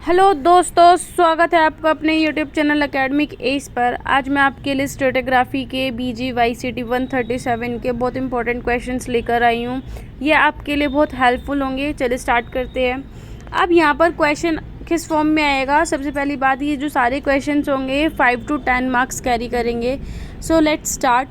Hello दोस्तों, स्वागत है आपका अपने YouTube channel academic as per. आज मैं आपके लिए स्ट्रेटोग्राफी के BGYCT 137 के बहुत इंपॉर्टेंट क्वेश्चंस लेकर आई हूँ। ये आपके लिए बहुत हेल्पफुल होंगे। चलिए स्टार्ट करते हैं। अब यहाँ पर क्वेश्चन किस फॉर्म में आएगा। सबसे पहली बात, ये जो सारे क्वेश्चंस होंगे 5 to 10 मार्क्स कैरी करेंगे। So let's start.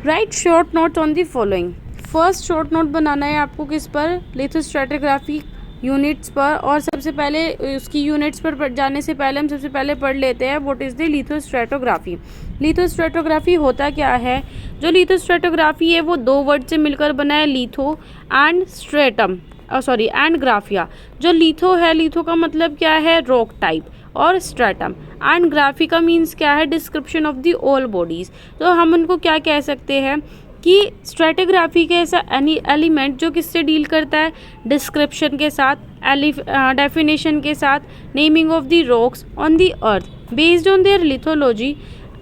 Write short notes on the following. First short note बनाना है आपको किस पर, लिथोस्ट्रेटोग्राफी यूनिट्स पर। और सबसे पहले उसकी यूनिट्स पर जाने से पहले हम सबसे पहले पढ़ लेते हैं व्हाट इज़ द लिथोस्ट्रेटोग्राफी। लिथोस्ट्रेटोग्राफी होता क्या है। जो लिथोस्ट्रेटोग्राफी है वो दो वर्ड से मिलकर बना है, लिथो एंड स्ट्रेटम एंड ग्राफिया। जो लिथो है, लिथो का मतलब क्या है, रॉक टाइप, और स्ट्रेटम एंड ग्राफी का मीन्स क्या है, description of the all bodies. तो हम उनको क्या कह सकते हैं कि स्ट्रेटोग्राफी के ऐसा एलिमेंट जो किससे डील करता है, डिस्क्रिप्शन के साथ, डेफिनेशन के साथ, naming of the rocks on the earth based on their lithology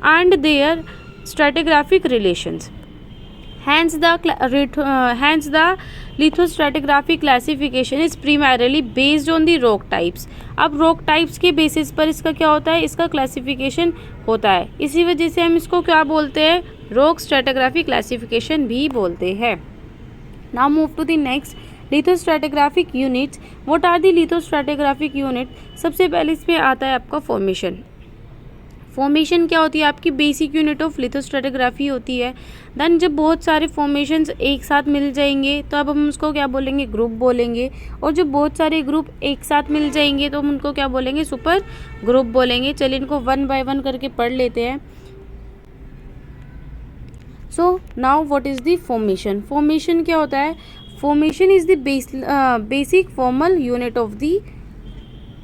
and their stratigraphic relations. Hence the lithostratigraphy classification is primarily based on the rock types। अब rock types के basis पर इसका क्या होता है, इसका क्लासिफिकेशन होता है। इसी वजह से हम इसको क्या बोलते हैं, rock stratigraphy classification भी बोलते हैं। Now move to the next lithostratigraphic units। What are the lithostratigraphic units? सबसे पहले इसमें आता है आपका फॉर्मेशन। फॉर्मेशन क्या होती है, आपकी बेसिक यूनिट ऑफ लिथोस्ट्रेटोग्राफी होती है। देन जब बहुत सारे फॉर्मेशंस एक साथ मिल जाएंगे तो अब हम उसको क्या बोलेंगे, ग्रुप बोलेंगे। और जब बहुत सारे ग्रुप एक साथ मिल जाएंगे तो हम उनको क्या बोलेंगे, सुपर ग्रुप बोलेंगे। चलिए इनको वन बाय वन करके पढ़ लेते हैं। So now what is the formation. Formation क्या होता है, formation is the basic formal unit of the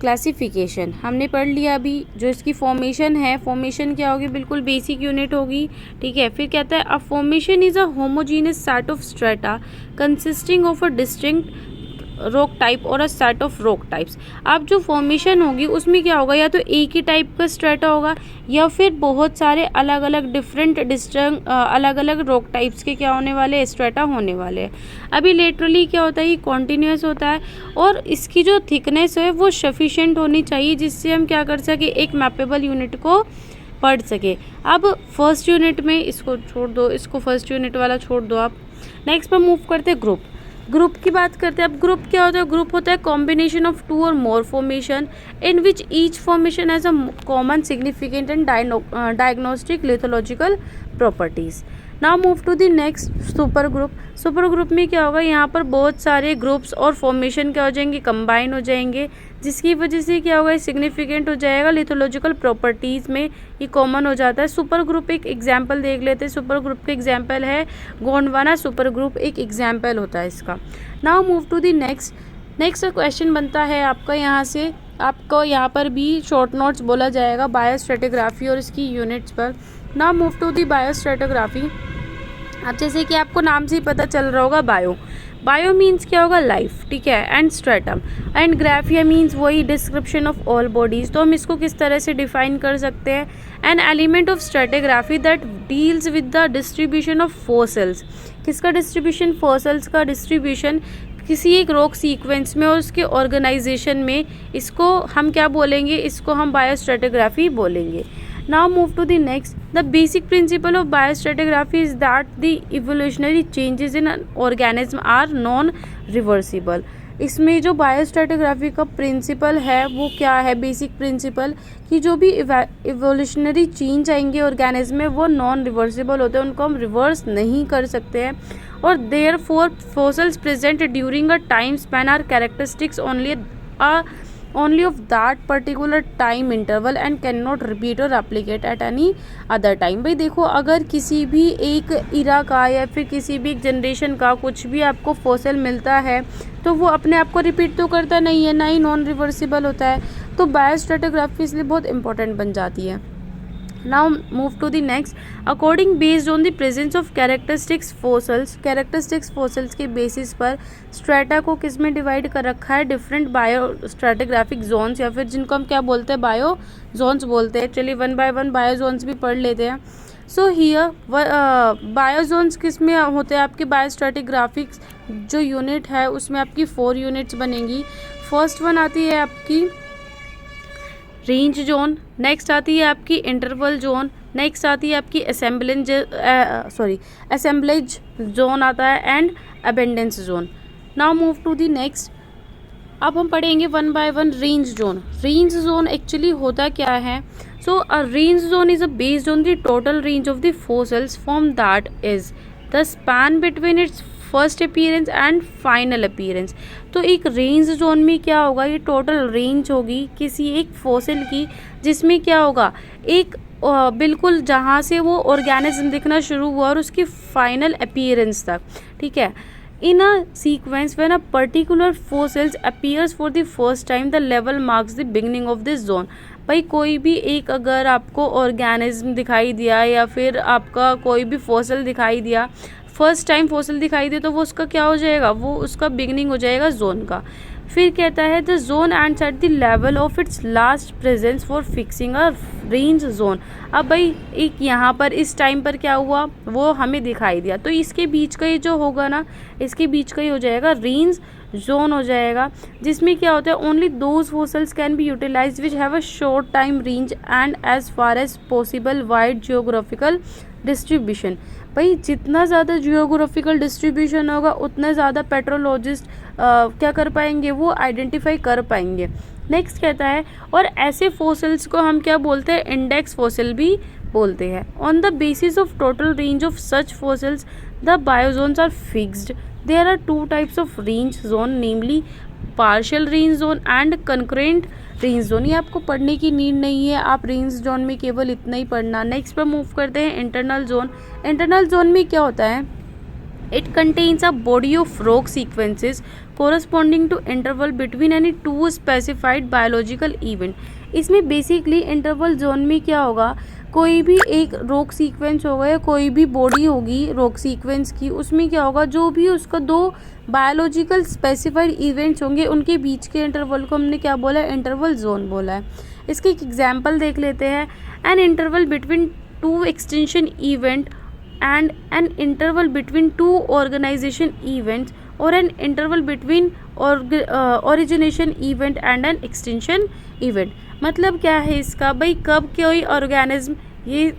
classification. हमने पढ़ लिया अभी जो इसकी फॉर्मेशन है। फॉर्मेशन क्या होगी, बिल्कुल बेसिक यूनिट होगी, ठीक है। फिर कहता है a formation is a homogeneous set of strata consisting of a distinct rock type और a set of rock types. अब जो फॉर्मेशन होगी उसमें क्या होगा, या तो एक ही टाइप का स्ट्रेटा होगा या फिर बहुत सारे अलग अलग डिफरेंट अलग अलग रॉक टाइप्स के क्या होने वाले, स्ट्रेटा होने वाले हैं। अभी लेटरली क्या होता है, ये कॉन्टीन्यूस होता है और इसकी जो थिकनेस है वो सफिशिएंट होनी चाहिए जिससे हम क्या कर सके, एक मैपेबल यूनिट को पढ़ सके। अब फर्स्ट यूनिट में इसको छोड़ दो, इसको फर्स्ट यूनिट वाला छोड़ दो आप। नेक्स्ट पर मूव करते हैं ग्रुप। ग्रुप की बात करते हैं। अब ग्रुप क्या होता है, ग्रुप होता है कॉम्बिनेशन ऑफ टू और more formation in which each formation has a common significant and diagnostic lithological properties. Now move to the next, super group. Super group में क्या होगा, यहाँ पर बहुत सारे ग्रुप्स और फॉर्मेशन क्या हो जाएंगे, कंबाइन हो जाएंगे, जिसकी वजह से क्या होगा, सिग्निफिकेंट हो जाएगा लिथोलॉजिकल प्रॉपर्टीज़ में, ये कॉमन हो जाता है। सुपर ग्रुप एक एग्जाम्पल देख लेते हैं। सुपर ग्रुप का एग्जाम्पल है गोंडवाना सुपर ग्रुप, एक एग्जाम्पल होता है इसका। Now move to the next question बनता है आपका यहाँ से, आपको यहाँ पर भी शॉर्ट नोट्स बोला जाएगा बायोस्ट्रेटोग्राफी और इसकी यूनिट्स पर। Now move to the biostratigraphy. अब जैसे कि आपको नाम से ही पता चल रहा होगा, बायो मीन्स क्या होगा, लाइफ, ठीक है, एंड स्ट्रेटम एंड ग्राफिया मीन्स वही डिस्क्रिप्शन ऑफ ऑल बॉडीज़। तो हम इसको किस तरह से डिफाइन कर सकते हैं, an element of stratigraphy that deals with the distribution of fossils. किसका डिस्ट्रीब्यूशन, फॉसिल्स का डिस्ट्रीब्यूशन किसी एक रॉक सीक्वेंस में और उसके ऑर्गेनाइजेशन में, इसको हम क्या बोलेंगे, इसको हम बायोस्ट्रेटोग्राफी बोलेंगे। Now move to the next. The basic principle of biostratigraphy is that the evolutionary changes in an organism are non-reversible। इसमें जो बायोस्ट्रेटोग्राफी का प्रिंसिपल है वो क्या है, बेसिक प्रिंसिपल, कि जो भी इवोल्यूशनरी चेंज आएंगे ऑर्गेनिज्म में वो नॉन रिवर्सिबल होते हैं, उनको हम रिवर्स नहीं कर सकते हैं। और there four fossils present during a time span are characteristics only of that particular time interval and cannot repeat or replicate at any other time। भाई देखो, अगर किसी भी एक इरा का या फिर किसी भी एक जनरेशन का कुछ भी आपको फॉसिल मिलता है तो वो अपने आप को रिपीट तो करता नहीं है, ना ही नॉन रिवर्सिबल होता है। तो बायोस्ट्रेटोग्राफी इसलिए बहुत इंपॉर्टेंट बन जाती है। Now move to the next. According based on the presence of characteristics fossils के बेसिस पर स्ट्रेटा को किस में डिवाइड कर रखा है, डिफरेंट बायोस्ट्रेटोग्राफिक जोन्स, या फिर जिनको हम क्या बोलते हैं, बायो जोन्स बोलते हैं। चलिए one by one bio zones भी पढ़ लेते हैं। सो हियर बायो जोन्स किस में होते हैं, आपके बायोस्ट्रेटोग्राफिक्स जो यूनिट है उसमें आपकी 4 यूनिट्स बनेंगी। फर्स्ट वन आती है आपकी रेंज जोन, नेक्स्ट आती है आपकी इंटरवल जोन, नेक्स्ट आती है आपकी असेंबलेज जोन आता है and abundance zone. Now move to the next. अब हम पढ़ेंगे one by one range zone. Range zone actually होता क्या है? So a range zone is based on the total range of the fossils from that is the span between its first appearance and final appearance. तो एक range zone में क्या होगा, ये total range होगी किसी एक फोसिल की, जिसमें क्या होगा, एक बिल्कुल जहाँ से वो ऑर्गेनिज्म दिखना शुरू हुआ और उसकी फाइनल अपीयरेंस तक, ठीक है। In a sequence when a particular fossils appears for the first time, the level marks the beginning of this zone। भाई कोई भी एक अगर आपको ऑर्गेनिज्म दिखाई दिया या फिर आपका कोई भी फॉसिल दिखाई दिया, फर्स्ट टाइम फॉसिल दिखाई दे, तो वो उसका क्या हो जाएगा, वो उसका बिगिनिंग हो जाएगा जोन का। फिर कहता है the zone ends at the level of its last presence for fixing a range zone. अब भाई एक यहाँ पर इस टाइम पर क्या हुआ, वो हमें दिखाई दिया, तो इसके बीच का ये जो होगा ना, इसके बीच का ही हो जाएगा रेंज जोन हो जाएगा, जिसमें क्या होता है, only those fossils can be utilized which have a short time range and as far as possible wide geographical distribution. भाई जितना ज़्यादा जियोग्राफिकल डिस्ट्रीब्यूशन होगा उतना ज़्यादा पेट्रोलॉजिस्ट क्या कर पाएंगे, वो आइडेंटिफाई कर पाएंगे। नेक्स्ट कहता है, और ऐसे फोसिल्स को हम क्या बोलते हैं, इंडेक्स फोसिल भी बोलते हैं। On the basis of total range of such fossils the biozones are fixed. There are two types of range zone, namely partial range zone and concurrent range zone. ये आपको पढ़ने की नीड नहीं है, आप रेंज जोन में केवल इतना ही पढ़ना। नेक्स्ट पर मूव करते हैं इंटरनल जोन। इंटरनल जोन में क्या होता है, it contains a body of rock sequences corresponding to interval between any two specified biological event. इसमें बेसिकली इंटरवल जोन में क्या होगा, कोई भी एक रॉक सीक्वेंस होगा या कोई भी बॉडी होगी रॉक सीक्वेंस की, उसमें क्या होगा, जो भी उसका दो बायोलॉजिकल स्पेसिफाइड इवेंट्स होंगे उनके बीच के इंटरवल को हमने क्या बोला है, इंटरवल जोन बोला है। इसके एक एग्जांपल देख लेते हैं। An interval between two extension event and an interval between two organization events or an interval between origination event and an extinction event। मतलब क्या है इसका, भाई कब कोई ऑर्गेनिज्म, ये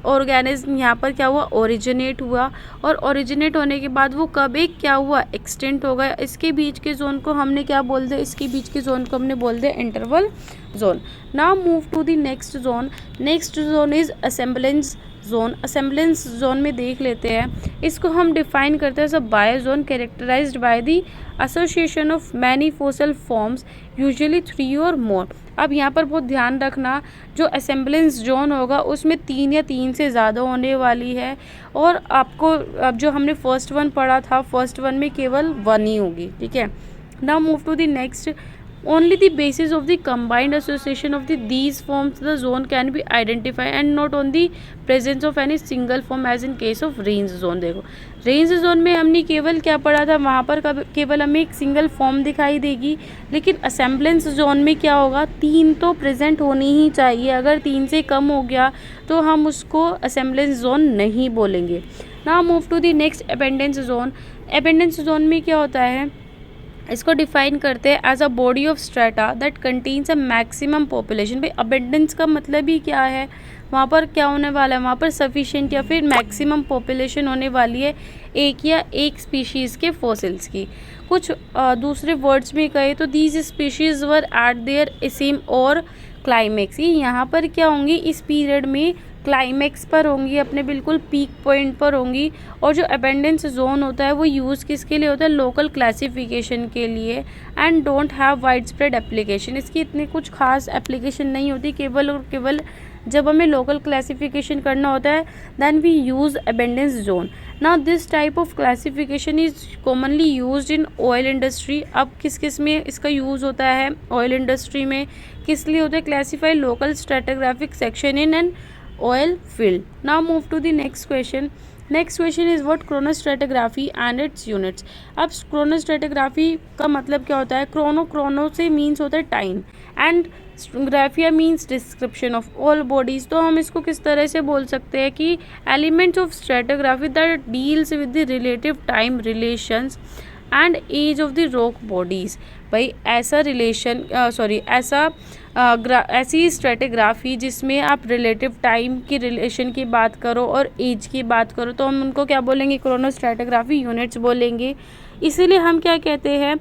ऑर्गेनिज्म यहाँ पर क्या हुआ, ओरिजिनेट हुआ, और ओरिजिनेट होने के बाद वो कब एक क्या हुआ, एक्सटेंट हो गया। इसके बीच के जोन को हमने क्या बोल दिया, इसके बीच के जोन को हमने बोल दिया interval zone. Now move to the next zone. Next zone is assemblage zone. Assemblage zone में देख लेते हैं, इसको हम डिफाइन करते हैं सब bio zone characterized by the association of many fossil forms usually 3 और मोर। अब यहाँ पर बहुत ध्यान रखना, जो असेंबलेंस जोन होगा उसमें 3 या 3 से ज़्यादा होने वाली है, और आपको अब जो हमने फर्स्ट वन पढ़ा था, फर्स्ट वन में केवल 1 ही होगी, ठीक है। Now move to the next. Only the basis of the combined association of these forms the zone can be identified and not on the presence of any single form as in case of range zone। देखो range zone में हमने केवल क्या पढ़ा था, वहाँ पर केवल हमें एक सिंगल फॉर्म दिखाई देगी, लेकिन असेंबलेंस जोन में क्या होगा, 3 तो प्रेजेंट होनी ही चाहिए। अगर 3 से कम हो गया तो हम उसको असेंबलेंस जोन नहीं बोलेंगे। Now move to the next abundance zone. Abundance zone में क्या होता है, इसको डिफाइन करते हैं as a body of strata that contains a maximum population. भाई अबेंडेंस का मतलब ही क्या है, वहाँ पर क्या होने वाला है, वहाँ पर सफिशिएंट या फिर मैक्सिमम पॉपुलेशन होने वाली है एक या एक स्पीशीज़ के फॉसिल्स की। कुछ दूसरे वर्ड्स में कहे तो these species were at their acme और क्लाइमेक्स। ये यहाँ पर क्या होंगी, इस पीरियड में क्लाइमेक्स पर होंगी, अपने बिल्कुल पीक पॉइंट पर होंगी। और जो अबेंडेंस जोन होता है वो यूज़ किसके लिए होता है, लोकल क्लासिफिकेशन के लिए, and don't have wide spread application. इसकी इतनी कुछ खास एप्लीकेशन नहीं होती, केवल और केवल जब हमें लोकल क्लासिफिकेशन करना होता है then we use abundance zone. Now this type of classification is commonly used in oil industry. अब किस किस में इसका यूज़ होता है, ऑयल इंडस्ट्री में किस लिए होता है, classify local stratigraphic section in an oil field। Now move to the next question। Next question is what chronostratigraphy and its units। अब chronostratigraphy का मतलब क्या होता है, क्रोनो से मीन्स होता है टाइम, एंड ग्राफिया means description of all bodies. तो हम इसको किस तरह से बोल सकते हैं कि elements of stratigraphy that deals with the relative time relations and age of the rock bodies. भाई ऐसा रिलेशन ऐसी स्ट्रेटिग्राफी जिसमें आप रिलेटिव टाइम की रिलेशन की बात करो और एज की बात करो तो हम उनको क्या बोलेंगे, क्रोनोस्ट्रेटिग्राफी यूनिट्स बोलेंगे। इसीलिए हम क्या कहते हैं,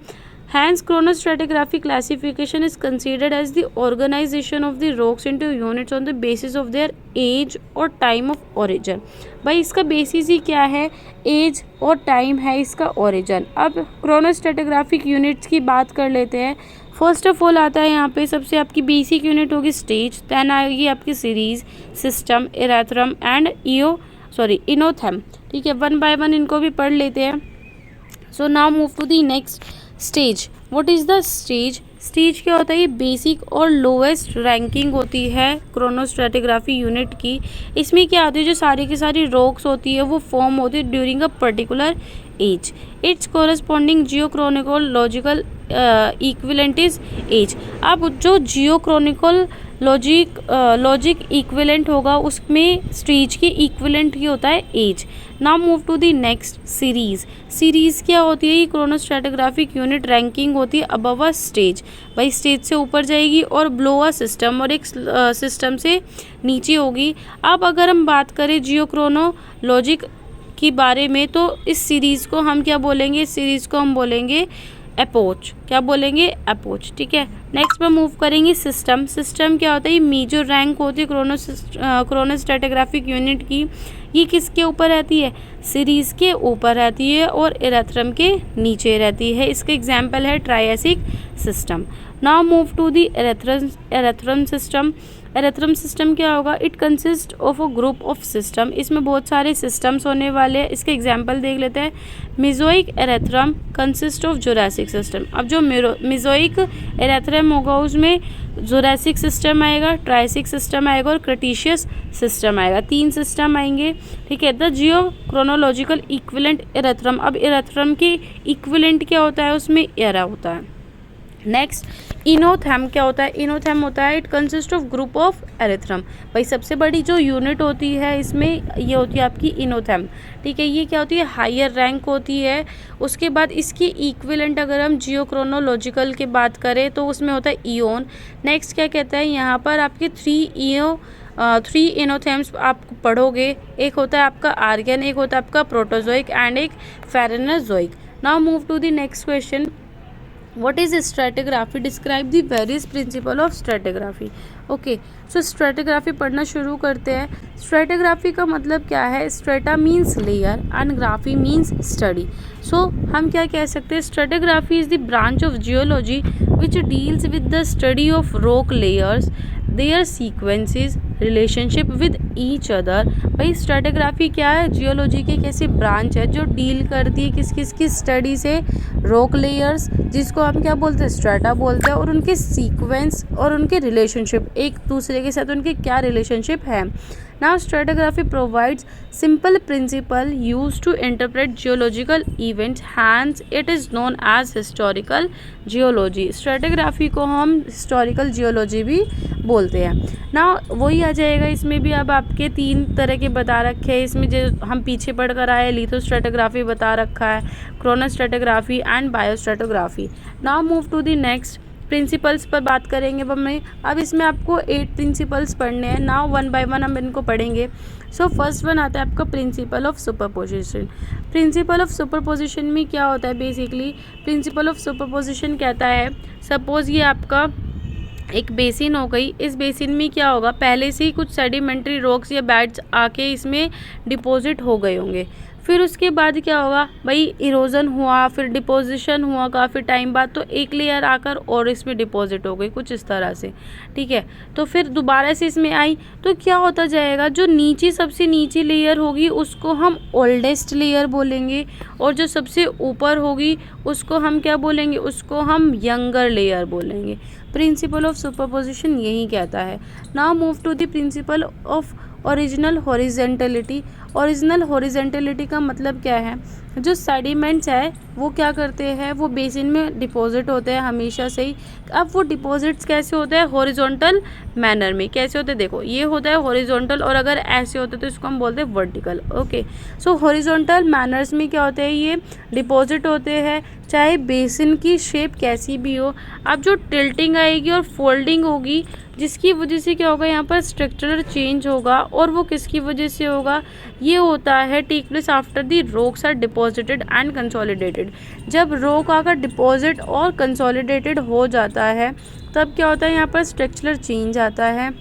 Hence, chronostratigraphy classification is considered as the organization of the rocks into units on the basis of their age और time of origin। भाई इसका बेसिस ही क्या है, एज और टाइम है इसका ओरिजिन। अब क्रोनोस्ट्रेटिग्राफिक यूनिट्स की बात कर लेते हैं। फर्स्ट ऑफ ऑल आता है यहाँ पे सबसे आपकी बेसिक यूनिट होगी स्टेज, देन आएगी आपकी सीरीज, सिस्टम, इरेथ्रम एंड इनोथेम। ठीक है, वन बाय वन इनको भी पढ़ लेते हैं। So now move to the next stage. What is the stage? Stage क्या होता है, ये बेसिक और लोएस्ट रैंकिंग होती है क्रोनोस्ट्रेटिग्राफी यूनिट की। इसमें क्या होती है, जो सारी की सारी रॉक्स होती है वो फॉर्म होती है during a particular age. Its corresponding geochronological equivalent is age. अब जो जियोक्रोनिकल लॉजिक इक्विवेलेंट होगा उसमें स्टेज के इक्विवेलेंट ही होता है age. Now move to the next series. Series क्या होती है, ये क्रोनोस्ट्रेटिग्राफिक यूनिट रैंकिंग होती है अबव अ स्टेज। भाई स्टेज से ऊपर जाएगी और बिलो अ सिस्टम, और एक सिस्टम से नीचे होगी। अब अगर हम बात करें जियोक्रोनोलॉजिक के बारे में तो इस सीरीज़ को हम क्या बोलेंगे, इस सीरीज़ को हम बोलेंगे एपोच। क्या बोलेंगे, एपोच। ठीक है, नेक्स्ट में मूव करेंगे सिस्टम। सिस्टम क्या होता है, ये मेजर रैंक होती है क्रोनोस्ट्रेटिग्राफिक यूनिट की। ये किसके ऊपर रहती है, सीरीज़ के ऊपर रहती है और इरेथ्रम के नीचे रहती है। इसका एग्जाम्पल है Triassic system. Now move to the erathem system. Erathem system क्या होगा, it consist of a group of system. इसमें बहुत सारे सिस्टम्स होने वाले हैं। इसके एग्जांपल देख लेते हैं। मेसोइक इरेथ्रम कंसिस्ट ऑफ जुरासिक सिस्टम। अब जो मेसोइक इरेथ्रम होगा उसमें जुरासिक सिस्टम आएगा, ट्रायसिक सिस्टम आएगा और क्रेटेशियस सिस्टम आएगा। 3 सिस्टम आएंगे। ठीक है, द जियो क्रोनोलॉजिकल इक्विवेलेंट इरेथ्रम। अब इरेथ्रम के इक्विवेलेंट क्या होता है, उसमें एरा होता है। नेक्स्ट इनोथेम क्या होता है, इनोथेम होता है it consist of group of erathem. भाई सबसे बड़ी जो यूनिट होती है इसमें ये होती है आपकी इनोथेम। ठीक है, ये क्या होती है, हायर रैंक होती है। उसके बाद इसकी इक्विवेलेंट अगर हम जियोक्रोनोलॉजिकल की बात करें तो उसमें होता है इयोन। नेक्स्ट क्या कहता है, यहाँ पर आपके 3 इनोथेम्स आप पढ़ोगे। एक होता है आपका आर्गन, एक होता है आपका प्रोटोजोइक एंड एक Phanerozoic. Now move to the next question. What is stratigraphy? Describe the various principle of stratigraphy. Okay, so stratigraphy पढ़ना शुरू करते हैं। स्ट्रेटिग्राफी का मतलब क्या है, strata means layer and graphy means study. So हम क्या कह सकते हैं, stratigraphy is the branch of geology which deals with the study of rock layers, their sequences, relationship with each other. भाई स्ट्रेटिग्राफी क्या है, जियोलॉजी की एक ऐसी ब्रांच है जो डील करती है किस किस की स्टडी से, रॉक लेयर्स जिसको हम क्या बोलते हैं, स्ट्रेटा बोलते हैं, और उनके सीक्वेंस और उनके रिलेशनशिप, एक दूसरे के साथ उनके क्या रिलेशनशिप है। Now stratigraphy provides simple principle use to interpret geological events, hence it is known as historical geology. Stratigraphy को हम हिस्टोरिकल जियोलॉजी भी बोलते हैं। ना वही आ जाएगा, इसमें भी अब आपके 3 तरह के बता रखे हैं। इसमें जो हम पीछे पढ़ कर आए, लिथोस्ट्रेटिग्राफी बता रखा है, chronostratigraphy and biostratigraphy. Now move to the next principles पर बात करेंगे अब इसमें आपको 8 प्रिंसिपल्स पढ़ने हैं। नाउ वन बाय वन हम इनको पढ़ेंगे। सो फर्स्ट वन आता है आपका principal of superposition. Principal of superposition में क्या होता है, बेसिकली प्रिंसिपल ऑफ सुपरपोजिशन कहता है, सपोज ये आपका एक बेसिन हो गई। इस बेसिन में क्या होगा, पहले से ही कुछ सेडिमेंट्री रॉक्स या बेड्स आके इसमें डिपॉजिट हो गए होंगे। फिर उसके बाद क्या होगा, भाई इरोजन हुआ, फिर डिपोजिशन हुआ काफ़ी टाइम बाद, तो एक लेयर आकर और इसमें डिपॉजिट हो गई कुछ इस तरह से। ठीक है, तो फिर दोबारा से इसमें आई तो क्या होता जाएगा, जो नीचे सबसे नीची लेयर होगी उसको हम ओल्डेस्ट लेयर बोलेंगे, और जो सबसे ऊपर होगी उसको हम क्या बोलेंगे, उसको हम यंगर लेयर बोलेंगे। प्रिंसिपल ऑफ सुपरपोजिशन यही कहता है। Now move to the principle of original horizontality. Original horizontality का मतलब क्या है, जो सेडिमेंट्स है वो क्या करते हैं, वो बेसिन में डिपॉजिट होते हैं हमेशा से ही। अब वो डिपॉजिट्स कैसे होते हैं, हॉरिजॉन्टल मैनर में। कैसे होते हैं, देखो ये होता है हॉरिजॉन्टल, और अगर ऐसे होते तो इसको हम बोलते हैं वर्टिकल। ओके, सो हॉरिजॉन्टल मैनर्स में क्या होते हैं, ये डिपॉजिट होते हैं, चाहे बेसिन की शेप कैसी भी हो। अब जो टिल्टिंग आएगी और फोल्डिंग होगी, जिसकी वजह से क्या होगा, यहाँ पर स्ट्रक्चरल चेंज होगा, और वो किसकी वजह से होगा, ये होता है take place after the rocks are deposited and consolidated. जब रॉक आकर डिपॉजिट और कंसोलिडेटेड हो जाता है तब क्या होता है, यहाँ पर स्ट्रक्चरल चेंज आता है।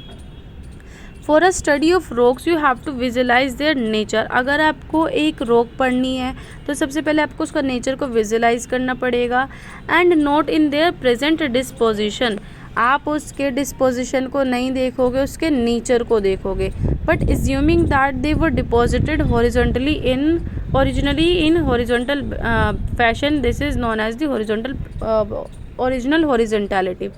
For a study of rocks you have to visualize their nature. अगर आपको एक रॉक पढ़नी है तो सबसे पहले आपको उसका नेचर को विजुलाइज करना पड़ेगा, and note in their present disposition. आप उसके डिस्पोजिशन को नहीं देखोगे, उसके नेचर को देखोगे। But assuming that they were deposited horizontally in originally in horizontal fashion, this is known as the horizontal original horizontality.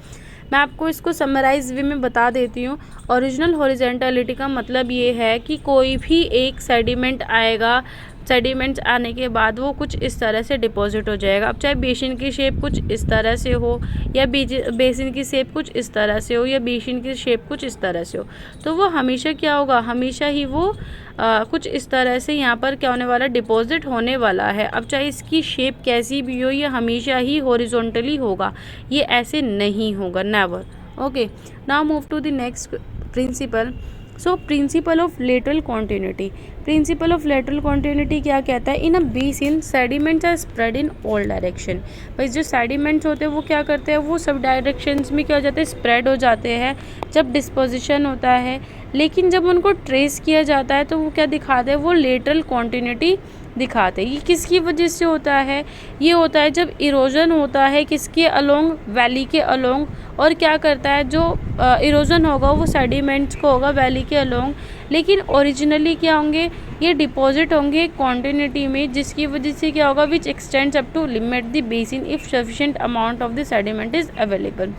मैं आपको इसको समराइज वे में बता देती हूँ। ओरिजिनल हॉरिजॉन्टैलिटी का मतलब ये है कि कोई भी एक सेडिमेंट आएगा, सेडिमेंट्स आने के बाद वो कुछ इस तरह से डिपॉजिट हो जाएगा। अब चाहे बेसिन की शेप कुछ इस तरह से हो, या बेसिन की शेप कुछ इस तरह से हो, या बेसिन की शेप कुछ इस तरह से हो, तो वो हमेशा क्या होगा, हमेशा ही वो कुछ इस तरह से यहाँ पर क्या होने वाला, डिपॉजिट होने वाला है। अब चाहे इसकी शेप कैसी भी हो, ये हमेशा ही हॉरिजॉन्टली होगा, ये ऐसे नहीं होगा, never. Okay, now move to the next principle. So principle of lateral continuity. Principle of lateral continuity क्या कहता है, in a basin sediments are spread in all direction. भाई जो सेडिमेंट्स होते हैं वो क्या करते हैं, वो सब डायरेक्शंस में क्या हो जाते हैं, स्प्रेड हो जाते हैं जब डिस्पोजिशन होता है। लेकिन जब उनको ट्रेस किया जाता है तो वो क्या दिखाते हैं, वो लेटरल कॉन्टिन्यूटी दिखाते हैं। ये किसकी वजह से होता है, ये होता है जब इरोजन होता है किसके अलोंग, वैली के अलोंग, और क्या करता है, जो इरोजन होगा वो सेडिमेंट्स को होगा वैली के अलोंग, लेकिन ओरिजिनली क्या होंगे, ये डिपॉजिट होंगे कॉन्टिन्यूटी में, जिसकी वजह से क्या होगा, which extends up to limit the basin if sufficient amount of the sediment is available.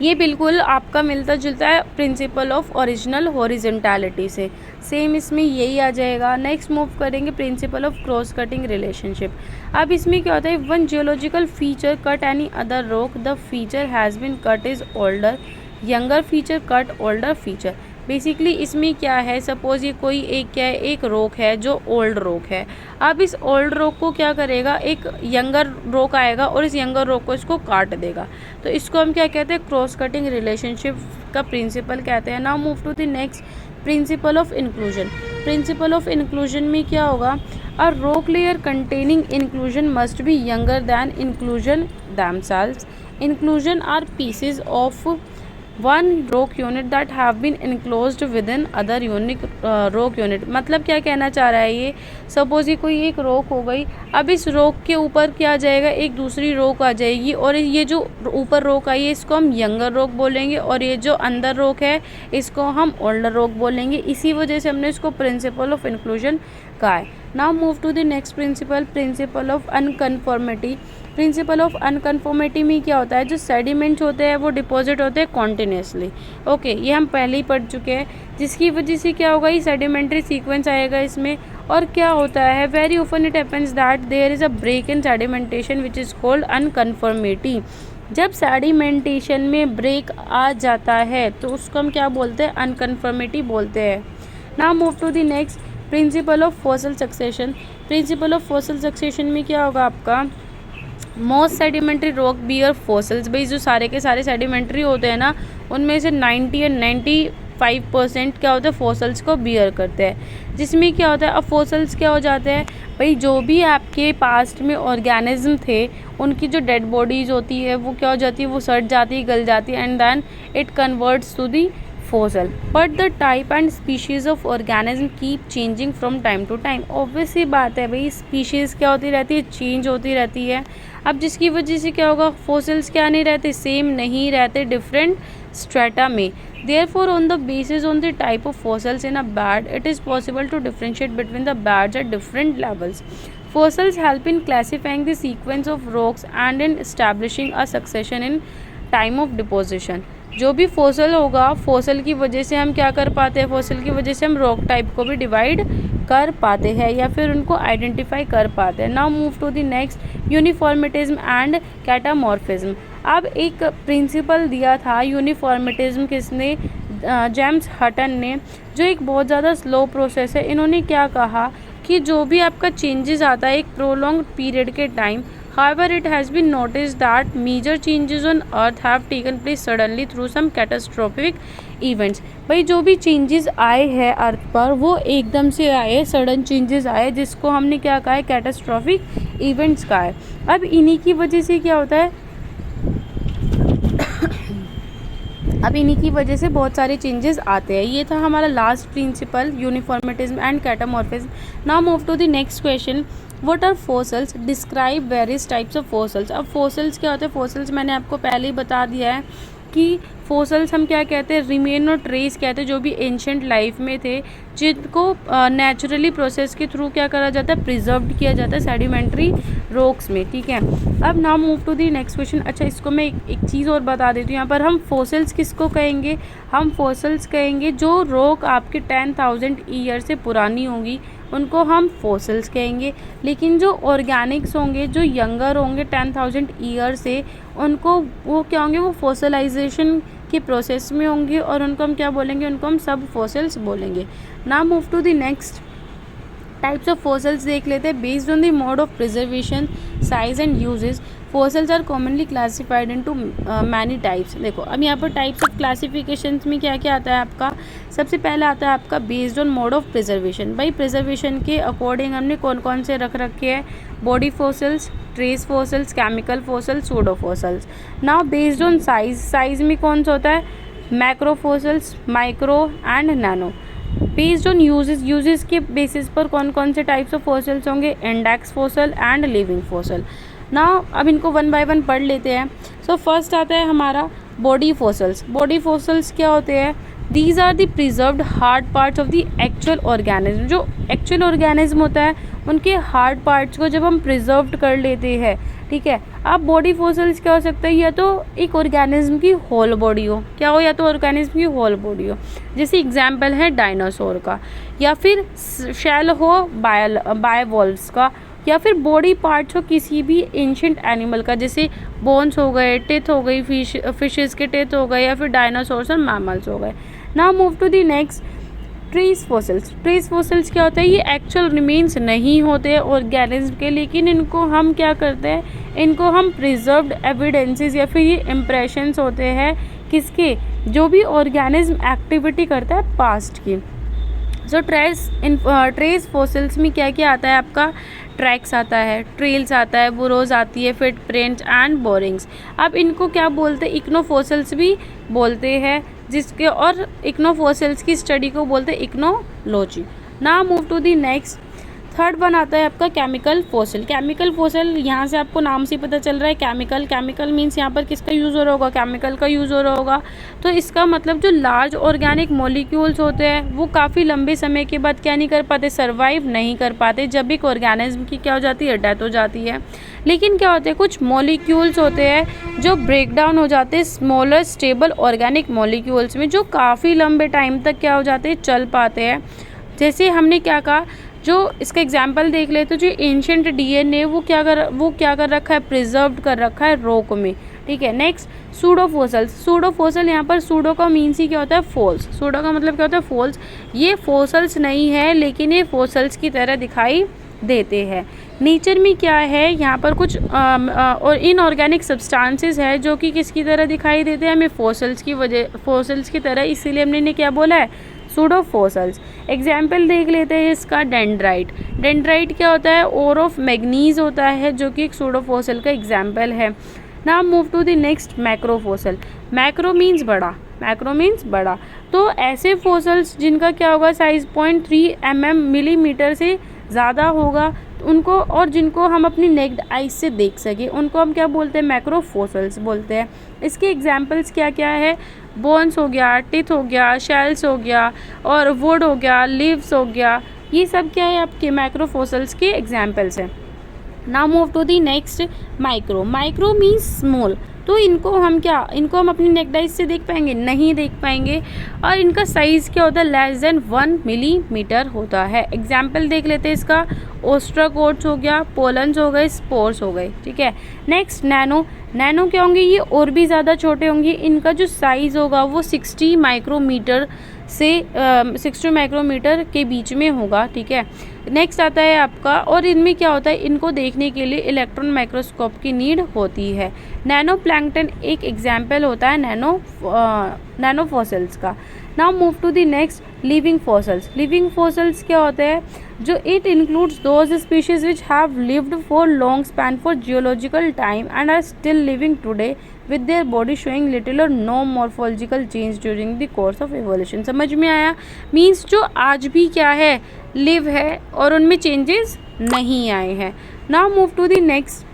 ये बिल्कुल आपका मिलता जुलता है प्रिंसिपल ऑफ ओरिजिनल हॉरिजॉन्टैलिटी से, सेम इसमें यही आ जाएगा। नेक्स्ट मूव करेंगे principle of cross cutting relationship. अब इसमें क्या होता है, one geological feature cut any other rock, the feature has been cut is older, younger feature cut older feature. Basically इसमें क्या है, सपोज ये कोई एक क्या है, एक रॉक है जो ओल्ड रॉक है। अब इस ओल्ड रॉक को क्या करेगा, एक यंगर रॉक आएगा और इस यंगर रॉक को इसको काट देगा, तो इसको हम क्या कहते हैं, क्रॉस कटिंग रिलेशनशिप का प्रिंसिपल कहते हैं। Now move to the next principle of inclusion. Principle of inclusion में क्या होगा, a rock layer containing inclusion must be younger than inclusion themselves. Inclusion are pieces of one rock unit that have been enclosed within other unique rock unit। मतलब क्या कहना चाह रहा है ये, सपोज ये कोई एक रॉक हो गई, अब इस रॉक के ऊपर क्या आ जाएगा, एक दूसरी रॉक आ जाएगी, और ये जो ऊपर रॉक आई है इसको हम यंगर रॉक बोलेंगे, और ये जो अंदर रॉक है इसको हम ओल्डर रॉक बोलेंगे। इसी वजह से हमने इसको प्रिंसिपल ऑफ इंक्लूजन कहा है। Now move to the next principle, principle of unconformity. Principle of unconformity में क्या होता है, जो सेडिमेंट्स होते हैं वो डिपॉजिट होते हैं कॉन्टिन्यूसली। ओके, ये हम पहले ही पढ़ चुके हैं, जिसकी वजह से क्या होगा, ये सेडिमेंट्री सीक्वेंस आएगा इसमें। और क्या होता है, very often it happens that there is a break in sedimentation which is called unconformity. जब सेडिमेंटेशन में ब्रेक आ जाता है तो उसको हम क्या बोलते हैं, अनकन्फॉर्मिटी बोलते हैं। Now move to the next principle of fossil succession. Principle of fossil succession में क्या होगा आपका, most sedimentary rock bear fossils. भाई जो सारे के सारे सेडिमेंट्री होते हैं ना, उनमें से 90 या 95% क्या होता है, फॉसिल्स को बियर करते हैं। जिसमें क्या होता है, अब फॉसिल्स क्या हो जाते हैं, भाई जो भी आपके पास्ट में ऑर्गेनिज्म थे उनकी जो डेड बॉडीज़ होती है वो क्या हो जाती है, वो सड़ जाती है, गल जाती है, and then it converts to the fossil, but the type and species of organism keep changing from time to time। Obvious सी बात है भाई, स्पीशीज़ क्या होती रहती है, चेंज होती रहती है। अब जिसकी वजह से क्या होगा, फॉसिल्स क्या नहीं रहते, सेम नहीं रहते, डिफरेंट स्ट्रेटा में। Therefore, on the basis on the type of fossils in a bed, it is possible to differentiate between the beds at different levels. Fossils help in classifying the sequence of rocks and in establishing a succession in time of deposition। जो भी fossil होगा, fossil की वजह से हम क्या कर पाते हैं, फॉसल की वजह से हम रॉक टाइप को भी डिवाइड कर पाते हैं या फिर उनको आइडेंटिफाई कर पाते हैं। Now move to the next, uniformitarianism and catamorphism. अब एक प्रिंसिपल दिया था यूनिफॉर्मिटिज्म, किसने, जेम्स हटन ने, जो एक बहुत ज़्यादा स्लो प्रोसेस है। इन्होंने क्या कहा कि जो भी आपका चेंजेस आता है एक प्रोलॉन्ग पीरियड के time, however it has been noticed that major changes on earth have taken place suddenly through some catastrophic events। भाई जो भी चेंजेस आए हैं अर्थ पर वो एकदम से आए, सडन चेंजेस आए, जिसको हमने क्या कहा है, कैटास्ट्रॉफिक इवेंट्स कहा है। अब इन्हीं की वजह से क्या होता है, अब इन्हीं की वजह से बहुत सारे चेंजेस आते हैं। ये था हमारा last principle, uniformitarianism and catamorphism. Now move to the next question, what are fossils, describe various types of fossils. अब फोसिल्स क्या होते हैं, फोसिल्स मैंने आपको पहले ही बता दिया है कि फोसिल्स हम क्या कहते हैं, रिमेन और ट्रेस कहते हैं, जो भी एंशंट लाइफ में थे, जिनको नेचुरली प्रोसेस के थ्रू क्या करा जाता है, प्रिजर्व किया जाता है सेडिमेंट्री रॉक्स में। ठीक है, अब now move to the next question. अच्छा, इसको मैं एक चीज़ और बता देती हूँ। यहाँ पर हम फोसिल्स किसको कहेंगे, हम फोसिल्स कहेंगे जो रॉक आपके 10,000 ईयर से पुरानी होंगी, उनको हम फोसिल्स कहेंगे। लेकिन जो ऑर्गेनिक्स होंगे, जो यंगर होंगे 10,000 ईयर से, उनको वो क्या होंगे, वो फोसिलाइजेशन के प्रोसेस में होंगे और उनको हम क्या बोलेंगे, उनको हम सब फोसिल्स बोलेंगे। Now move to the next types of fossils देख लेते हैं। Based on the mode of preservation, size and uses, fossils are commonly classified into many types. देखो अब यहाँ पर टाइप्स ऑफ क्लासिफिकेशंस में क्या क्या आता है आपका, सबसे पहला आता है आपका based on mode of preservation. भाई प्रिजर्वेशन के अकॉर्डिंग हमने कौन कौन से रख रखे हैं, body fossils, trace fossils, chemical fossils, pseudo fossils. Now based on size, size में कौन सा होता है, macro fossils, micro and nano. Based on uses, uses के बेसिस पर कौन कौन से टाइप्स ऑफ फोसिल्स होंगे, index fossil and living fossil. ना अब इनको वन बाय वन पढ़ लेते हैं। सो फर्स्ट आता है हमारा बॉडी फोसिल्स। बॉडी फोसिल्स क्या होते हैं, these are the preserved hard parts of the actual organism. जो एक्चुअल ऑर्गेनिज्म होता है उनके हार्ड पार्ट्स को जब हम प्रिजर्व कर लेते हैं, ठीक है। अब बॉडी फोसिल्स क्या हो सकता है, या तो एक ऑर्गेनिज्म की होल बॉडी हो, क्या हो, या तो ऑर्गेनिज्म की होल बॉडी हो, जैसे एग्जाम्पल है डायनासोर का, या फिर शेल हो बायवॉल्व्स का, या फिर बॉडी पार्ट्स हो किसी भी एंशिएंट एनिमल का, जैसे बोन्स हो गए, टेथ हो गई, फिशेस के टेथ हो गए, या फिर डायनासोर्स और मैमल्स हो गए। Now move to the next, trace fossils. Trace fossils क्या होता है, ये एक्चुअल रिमेन्स नहीं होते ऑर्गेनिज्म के, लेकिन इनको हम क्या करते हैं, इनको हम प्रिजर्व्ड एविडेंसेस या फिर ये इम्प्रेशंस होते हैं किसके, जो भी ऑर्गेनिज्म एक्टिविटी करता है पास्ट की। सो ट्रेस फोसिल्स में क्या क्या आता है आपका, ट्रैक्स आता है, ट्रेल्स आता है, बुरोज आती है, फिट प्रिंट्स एंड बोरिंग्स। अब इनको क्या बोलते हैं, इक्नोफोसिल्स भी बोलते हैं, जिसके और इक्नोफोसिल्स की स्टडी को बोलते हैं ichnology. Now move to the next, third one आता है आपका केमिकल फोसिल। केमिकल फोसिल, यहाँ से आपको नाम से पता चल रहा है केमिकल, केमिकल मीन्स यहाँ पर किसका यूज़ हो रहा होगा, केमिकल का यूज़ हो रहा होगा। तो इसका मतलब जो लार्ज ऑर्गेनिक मॉलिक्यूल्स होते हैं वो काफ़ी लंबे समय के बाद क्या नहीं कर पाते, सर्वाइव नहीं कर पाते, जब एक ऑर्गेनिज्म की क्या हो जाती है, डेथ हो जाती है। लेकिन क्या होते हैं, कुछ मॉलिक्यूल्स होते हैं जो ब्रेक डाउन हो जाते हैं स्मॉलर स्टेबल ऑर्गेनिक मॉलिक्यूल्स में, जो काफ़ी लंबे टाइम तक क्या हो जाते हैं, चल पाते हैं। जैसे हमने क्या कहा, जो इसका एग्जाम्पल देख ले, तो जो एंशिएंट डीएनए वो क्या कर रखा है, प्रिजर्व्ड कर रखा है रॉक में, ठीक है। Next pseudo fossils. Pseudo fossil, यहाँ पर सूडो का मीन्स ही क्या होता है, फॉल्स। सूडो का मतलब क्या होता है, फॉल्स। ये फोसिल्स नहीं है, लेकिन ये फोसिल्स की तरह दिखाई देते हैं। नेचर में क्या है, यहाँ पर कुछ और इनऑर्गेनिक सब्सटेंसेस है जो कि किसकी तरह दिखाई देते हैं, हमें फोसिल्स की तरह, इसीलिए हमने इन्हें क्या बोला है, सूडो फोसिल्स। एग्जाम्पल देख लेते हैं इसका, डेंड्राइट। डेंड्राइट क्या होता है, ओर ऑफ मैग्नीज होता है, जो कि एक सूडो फोसिल का एग्जाम्पल है। Now move to the next, macro fossil. Macro means बड़ा, मैक्रो मीन्स बड़ा। तो ऐसे फोसिल्स जिनका क्या होगा, साइज 0.3 mm मिलीमीटर से ज़्यादा होगा उनको, और जिनको हम अपनी नेक्ड आइज से देख सके, उनको हम क्या बोलते हैं, मैक्रो फोसिल्स बोलते हैं। इसके एग्जाम्पल्स क्या क्या है, बोन्स हो गया, टिथ हो गया, शेल्स हो गया, और वुड हो गया, लीव्स हो गया, ये सब क्या है आपके मैक्रो फोसिल्स के एग्जाम्पल्स हैं। Now move to the next, micro. Micro means small. तो इनको हम अपनी नेक्ड आइज से देख पाएंगे? नहीं देख पाएंगे। और इनका साइज़ क्या होता है? लेस देन 1 मिलीमीटर होता है। एग्जाम्पल देख लेते हैं इसका। ओस्ट्राकोड्स हो गया, पोलन्स हो गए, स्पोर्स हो गए, ठीक है। नेक्स्ट नैनो क्या होंगे? ये और भी ज़्यादा छोटे होंगे। इनका जो साइज़ होगा वो 60 माइक्रोमीटर से 60 माइक्रोमीटर के बीच में होगा, ठीक है। नेक्स्ट आता है आपका, और इनमें क्या होता है? इनको देखने के लिए इलेक्ट्रॉन माइक्रोस्कोप की नीड होती है। नैनो प्लैंकटन एक एग्जाम्पल होता है नैनो फॉसिल्स का। Now move to the next, living fossils. Living fossils क्या होते हैं? जो it includes those species which have lived for long span for geological time and are still living today with their body showing little or no morphological change during the course of evolution। समझ में आया? Means जो आज भी क्या है? Live है और उनमें चेंजेस नहीं आए हैं। Now move to the next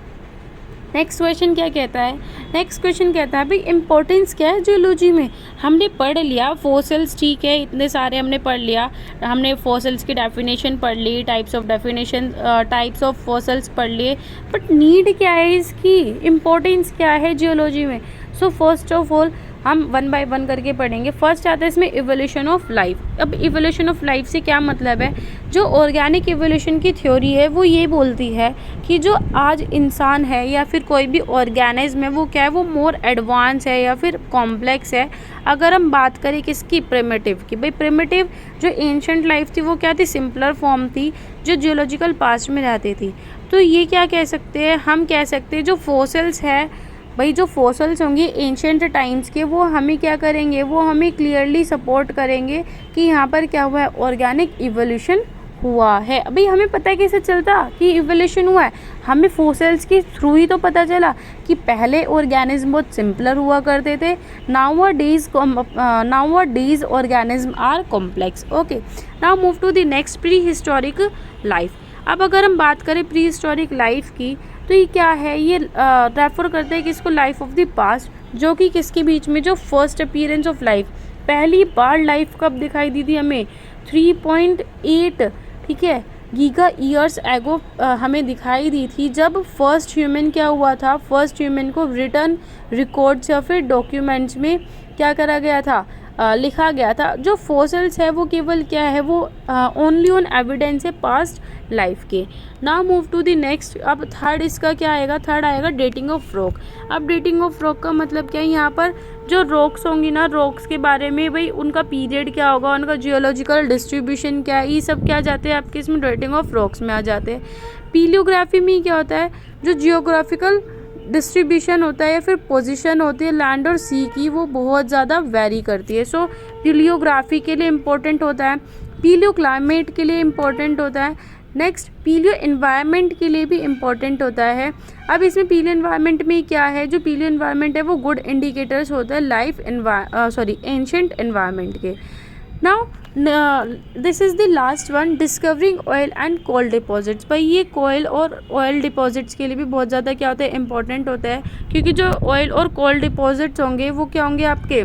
question. क्या कहता है? नेक्स्ट क्वेश्चन कहता है भाई इम्पोर्टेंस क्या है जियोलॉजी में? हमने पढ़ लिया फॉसिल्स, ठीक है, इतने सारे हमने पढ़ लिया। हमने फॉसिल्स की डेफिनेशन पढ़ ली, टाइप्स ऑफ फॉसिल्स पढ़ लिए, बट नीड क्या है इसकी? इम्पोर्टेंस क्या है जियोलॉजी में? सो फर्स्ट ऑफ ऑल हम 1 बाय 1 करके पढ़ेंगे। फर्स्ट आता है इसमें इवोल्यूशन ऑफ लाइफ। अब इवोल्यूशन ऑफ लाइफ से क्या मतलब है? जो ऑर्गेनिक इवोल्यूशन की थ्योरी है वो ये बोलती है कि जो आज इंसान है या फिर कोई भी ऑर्गेनिज्म है वो क्या है? वो मोर एडवांस है या फिर कॉम्प्लेक्स है। अगर हम बात करें किसकी? प्रिमिटिव की। भाई प्रिमिटिव जो एंशंट लाइफ थी वो क्या थी? सिंपलर फॉर्म थी जो जियोलॉजिकल पास्ट में रहती थी। तो ये क्या कह सकते हैं? हम कह सकते हैं जो फॉसिल्स है भाई, जो फॉसिल्स होंगे एंशंट टाइम्स के, वो हमें क्या करेंगे? वो हमें क्लियरली सपोर्ट करेंगे कि यहाँ पर क्या हुआ है? ऑर्गेनिक इवोल्यूशन हुआ है। अभी हमें पता है कैसे चलता कि इवोल्यूशन हुआ है? हमें फॉसिल्स के थ्रू ही तो पता चला कि पहले ऑर्गेनिज्म बहुत सिंपलर हुआ करते थे। Nowadays organism are complex. Okay, now move to the next, prehistoric life. अब अगर हम बात करें प्री हिस्टोरिक लाइफ की, तो ये क्या है? ये रेफर करते हैं किसको? लाइफ ऑफ द पास्ट, जो कि किसके बीच में? जो फर्स्ट अपीयरेंस ऑफ लाइफ, पहली बार लाइफ कब दिखाई दी थी हमें? 3.8, ठीक है, गीगा ईयर्स एगो हमें दिखाई दी थी, जब फर्स्ट ह्यूमन क्या हुआ था? फर्स्ट ह्यूमन को रिटर्न रिकॉर्ड्स या फिर डॉक्यूमेंट्स में क्या करा गया था? लिखा गया था। जो फॉसिल्स है वो केवल क्या है? वो ओनली ऑन एविडेंस है पास्ट लाइफ के। Now move to the next. अब थर्ड इसका क्या आएगा? थर्ड आएगा डेटिंग ऑफ रॉक। अब डेटिंग ऑफ रॉक का मतलब क्या है? यहाँ पर जो रॉक्स होंगी ना, रॉक्स के बारे में भाई उनका पीरियड क्या होगा, उनका जियोलॉजिकल डिस्ट्रीब्यूशन क्या है, ये सब क्या जाते हैं आपके इसमें डेटिंग ऑफ रॉक्स में आ जाते हैं। पीलियोग्राफी में क्या होता है? जो जियोग्राफिकल डिस्ट्रीब्यूशन होता है या फिर पोजीशन होती है लैंड और सी की, वो बहुत ज़्यादा वेरी करती है। सो पीलियोग्राफी के लिए इम्पोर्टेंट होता है, पीलियो क्लाइमेट के लिए इम्पोर्टेंट होता है, नेक्स्ट पीलियो एनवायरनमेंट के लिए भी इम्पोर्टेंट होता है। अब इसमें पीलियो एनवायरनमेंट में क्या है? जो पीलियो एनवायरनमेंट है वो गुड इंडिकेटर्स होता है एंशंट एनवायरनमेंट के। Now this is the last one, discovering oil and coal deposits. भाई ये कोयल और ऑयल डिपॉजिट्स के लिए भी बहुत ज़्यादा क्या होता है? इंपॉर्टेंट होता है, क्योंकि जो ऑयल और कोल डिपॉजिट्स होंगे वो क्या होंगे? आपके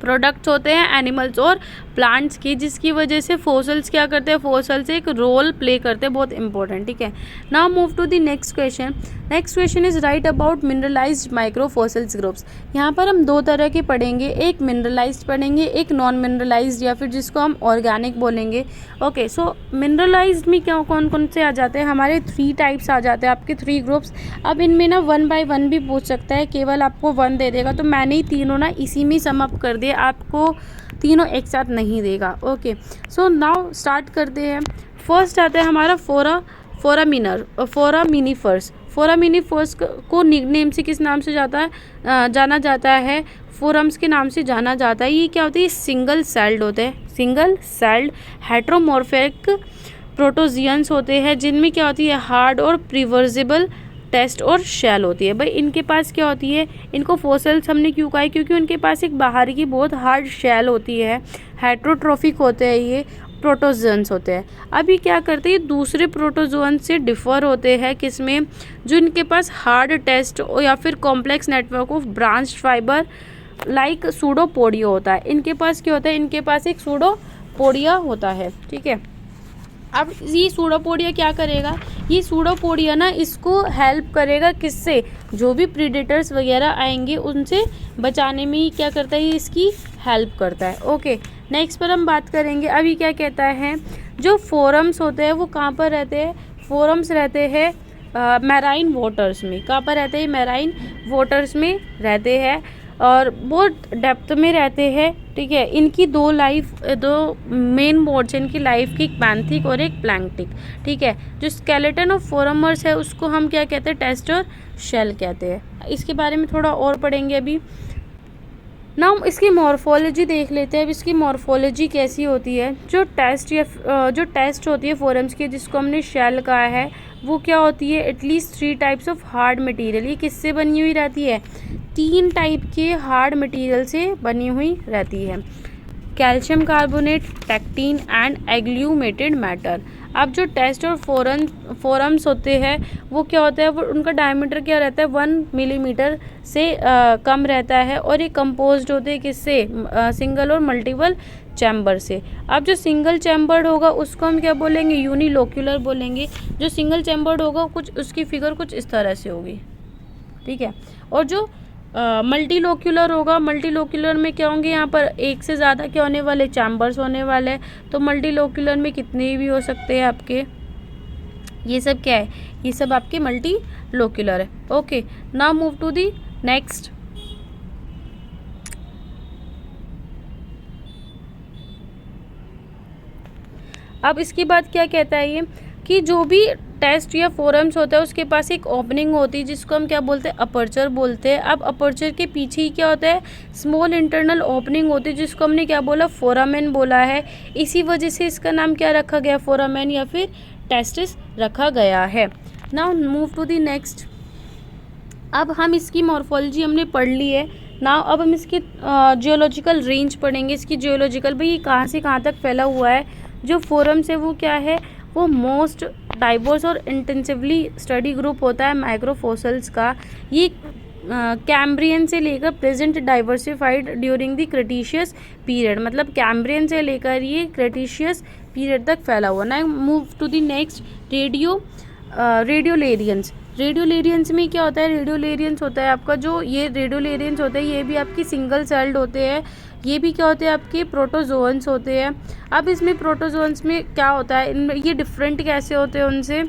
प्रोडक्ट्स होते हैं एनिमल्स और प्लांट्स की, जिसकी वजह से फॉसिल्स क्या करते हैं? फॉसिल्स एक रोल प्ले करते हैं, बहुत इंपॉर्टेंट, ठीक है। Now move to the next question. Next question is write about mineralized micro fossils groups. यहाँ पर हम दो तरह के पढ़ेंगे, एक मिनरलाइज्ड पढ़ेंगे, एक नॉन मिनरलाइज्ड या फिर जिसको हम ऑर्गेनिक बोलेंगे। ओके, सो मिनरलाइज्ड में क्या कौन कौन से आ जाते हैं? हमारे 3 टाइप्स आ जाते हैं, आपके 3 ग्रुप्स। अब इनमें ना 1 बाय 1 भी पूछ सकता है, केवल आपको 1 दे देगा, तो मैंने ही तीनों ना इसी में सम अप कर दिए, आपको तीनों एक साथ नहीं देगा। ओके, सो नाउ स्टार्ट करते हैं। फर्स्ट आता है हमारा फोरामिनीफर्स। फोरामिनीफर्स को निकनेम से किस नाम से जाना जाता है? फोरम्स के नाम से जाना जाता है। ये क्या होता है? ये सिंगल सेल्ड होते हैं, सिंगल सेल्ड हेट्रोमॉर्फिक प्रोटोजियंस होते हैं, जिनमें क्या होती है? हार्ड और प्रिवर्जिबल टेस्ट और शेल होती है। भाई इनके पास क्या होती है? इनको फॉसिल्स हमने क्यों कहा है? क्योंकि उनके पास एक बाहर की बहुत हार्ड शेल होती है, हेट्रोट्रोफिक होते हैं, ये प्रोटोजोन्स होते हैं। अब ये क्या करते हैं? दूसरे प्रोटोजोन से डिफर होते हैं किसमें? जो इनके पास हार्ड टेस्ट या फिर complex network of branch fibre like pseudopodia होता है। इनके पास क्या होता है? इनके पास एक सूडोपोडिया होता है, ठीक है। अब ये सूडोपोडिया क्या करेगा? ये सूडोपोडिया ना इसको हेल्प करेगा किससे, जो भी प्रीडेटर्स वगैरह आएंगे उनसे बचाने में ही क्या करता है, ये इसकी हेल्प करता है। ओके, नेक्स्ट पर हम बात करेंगे। अभी क्या कहता है, जो फोरम्स होते हैं वो कहाँ पर रहते हैं, फोरम्स रहते हैं मैराइन वाटर्स में। कहाँ पर रहते हैं, मैराइन वाटर्स में रहते हैं और बहुत डेप्थ में रहते हैं। ठीक है, इनकी दो मेन मोड्स हैं इनकी लाइफ की, एक पैंथिक और एक प्लैंक्टिक। ठीक है, जो स्केलेटन ऑफ फोरमर्स है उसको हम क्या कहते हैं, टेस्ट और शेल कहते हैं। इसके बारे में थोड़ा और पढ़ेंगे अभी ना। हम इसकी मॉर्फोलॉजी देख लेते हैं। अब इसकी मॉर्फोलॉजी कैसी होती है, जो टेस्ट होती है फोरम्स की, जिसको हमने शेल कहा है, वो क्या होती है, at least 3 types of hard material. ये किससे बनी हुई रहती है, 3 टाइप के हार्ड मटेरियल से बनी हुई रहती है, कैल्शियम कार्बोनेट, टेक्टिन एंड एग्लूमेटेड मैटर। अब जो टेस्ट और फोरम्स होते हैं वो क्या होता है, वो उनका डायमीटर क्या रहता है, 1 मिलीमीटर से कम रहता है और ये कंपोज्ड होते हैं किससे, सिंगल और मल्टीपल चैम्बर से। अब जो सिंगल चैम्बर्ड होगा उसको हम क्या बोलेंगे, यूनिलोक्यूलर बोलेंगे। जो सिंगल चैम्बर्ड होगा कुछ उसकी फिगर कुछ इस तरह से होगी। ठीक है, और जो मल्टीलोक्यूलर होगा, मल्टीलोक्यूलर में क्या होंगे, यहाँ पर एक से ज़्यादा क्या होने वाले, चैम्बर्स होने वाले हैं। तो मल्टीलोक्यूलर में कितने भी हो सकते हैं आपके, ये सब क्या है, ये सब आपके मल्टीलोक्यूलर है। Okay, now move to the next. अब इसके बाद क्या कहता है ये, कि जो भी टेस्ट या फोरम्स होता है उसके पास एक ओपनिंग होती है जिसको हम क्या बोलते हैं, अपर्चर बोलते हैं। अब अपर्चर के पीछे ही क्या होता है, स्मॉल इंटरनल ओपनिंग होती है जिसको हमने क्या बोला, फोरामेन बोला है। इसी वजह से इसका नाम क्या रखा गया, फोरामेन या फिर टेस्टिस रखा गया है। Now move to the next. अब हम इसकी मॉर्फोलॉजी हमने पढ़ ली है। नाउ अब हम इसकी जियोलॉजिकल रेंज पढ़ेंगे। इसकी जियोलॉजिकल, भाई ये कहाँ से कहाँ तक फैला हुआ है। जो फोरम्स है वो क्या है, वो मोस्ट डाइवर्स और इंटेंसिवली स्टडी ग्रुप होता है माइक्रोफोसल्स का। ये कैम्ब्रियन से लेकर present diversified during the Cretaceous period, मतलब कैम्ब्रियन से लेकर ये क्रेटिशियस पीरियड तक फैला हुआ। Now move to the next, radiolarians. Radiolarians में क्या होता है, रेडियोलेरियंस होता है आपका, जो ये रेडियोलेरियंस होते हैं ये भी आपकी सिंगल सेल्ड होते हैं। ये भी क्या होते हैं, आपके प्रोटोजोअन्स होते हैं। अब इसमें प्रोटोजोअन्स में क्या होता है, इनमें ये डिफरेंट कैसे होते हैं उनसे,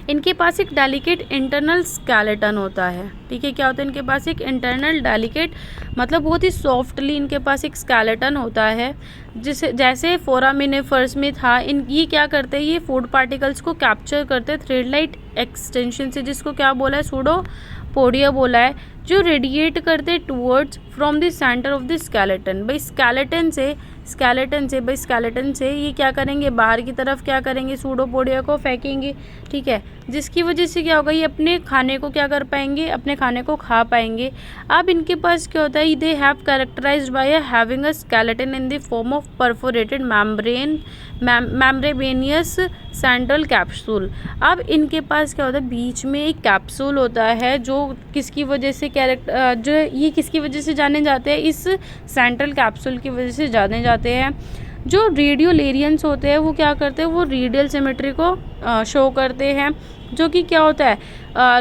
इनके पास एक डेलिकेट इंटरनल स्केलेटन होता है। ठीक है, क्या होता है, इनके पास एक इंटरनल डेलिकेट, मतलब बहुत ही सॉफ्टली इनके पास एक स्केलेटन होता है, जैसे फोरामिनिफर्स में था। ये क्या करते हैं, ये फूड पार्टिकल्स को कैप्चर करते हैं थ्रेड लाइट एक्सटेंशन से, जिसको क्या बोला है, सूडोपोडिया बोला है, जो रेडिएट करते towards from the centre of the skeleton. भाई स्केलेटन से ये क्या करेंगे, बाहर की तरफ क्या करेंगे, सूडोपोडिया को फेंकेंगे। ठीक है, जिसकी वजह से क्या होगा, ये अपने खाने को क्या कर पाएंगे, अपने खाने को खा पाएंगे। अब इनके पास क्या होता है, they have characterized by having a skeleton in the form of perforated membranous central capsule. अब इनके पास क्या होता है, बीच में एक कैप्सूल होता है, जो किसकी वजह से ये किसकी वजह से जाने जाते हैं, इस सेंट्रल कैप्सूल की वजह से जाने जाते हैं। जो रेडियोलेरियंस होते हैं वो क्या करते हैं, वो रेडियल सिमेट्री को शो करते हैं, जो कि क्या होता है,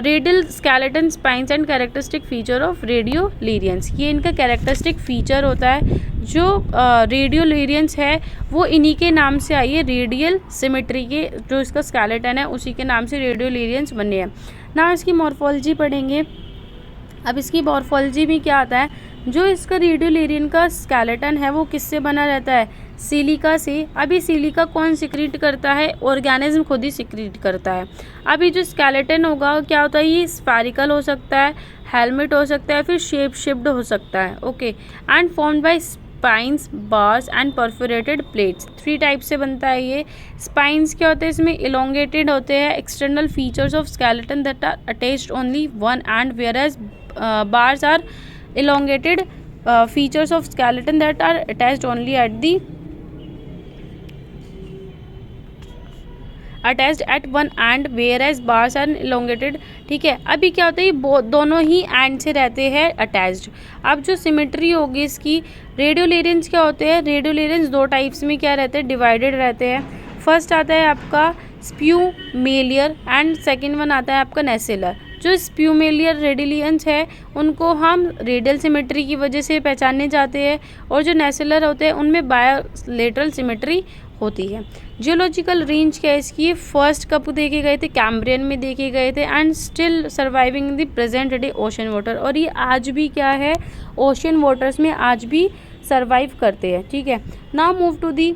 radial skeleton spines and characteristic feature of radiolarians. ये इनका कैरेक्टरिस्टिक फीचर होता है। जो रेडियोलेरियंस है वो इन्हीं के नाम से आई है, रेडियल सिमेट्री के जो इसका स्केलेटन है उसी के नाम से रेडियोलेरियंस बने हैं ना। इसकी मॉर्फोलॉजी पढ़ेंगे। अब इसकी मॉर्फोलॉजी में क्या आता है, जो इसका रेडियोलेरियन का स्केलेटन है वो किससे बना रहता है, सिलिका से। अभी सिलिका कौन सिक्रीट करता है, ऑर्गेनिज्म खुद ही सिक्रीट करता है। अभी जो स्केलेटन होगा क्या होता है, ये स्फेरिकल हो सकता है, हेलमेट हो सकता है, फिर शेप शिफ्ट हो सकता है। Okay, and formed by spines, bars and perforated plates. 3 type से बनता है ये। स्पाइंस क्या होते हैं, इसमें इलोंगेटेड होते हैं external features of skeleton that are attached only one end, whereas bars are elongated features of skeleton that are attached only at one end, whereas bars are elongated। ठीक है, अभी क्या होता है, ये दोनों ही एंड से रहते हैं अटैच्ड। अब जो सिमेट्री होगी इसकी, रेडियोलेरियंस क्या होते हैं, रेडियोलेरियंस 2 टाइप्स में क्या रहते हैं, डिवाइडेड रहते हैं। फर्स्ट आता है आपका स्प्यूमेलियर एंड सेकेंड वन आता है आपका नेसेलर। जो स्प्यूमेलियर रेडिलियंस है उनको हम रेडियल सिमेट्री की वजह से पहचाने जाते हैं, और जो नेसेलर होते हैं उनमें बायोलेटरल सिमेट्री होती है। जियोलॉजिकल रेंज क्या है इसकी, फर्स्ट कब देखे गए थे, कैम्ब्रियन में देखे गए थे, and still surviving the present day ocean water, और ये आज भी क्या है, ओशन वाटर्स में आज भी सर्वाइव करते हैं। ठीक है, now move to the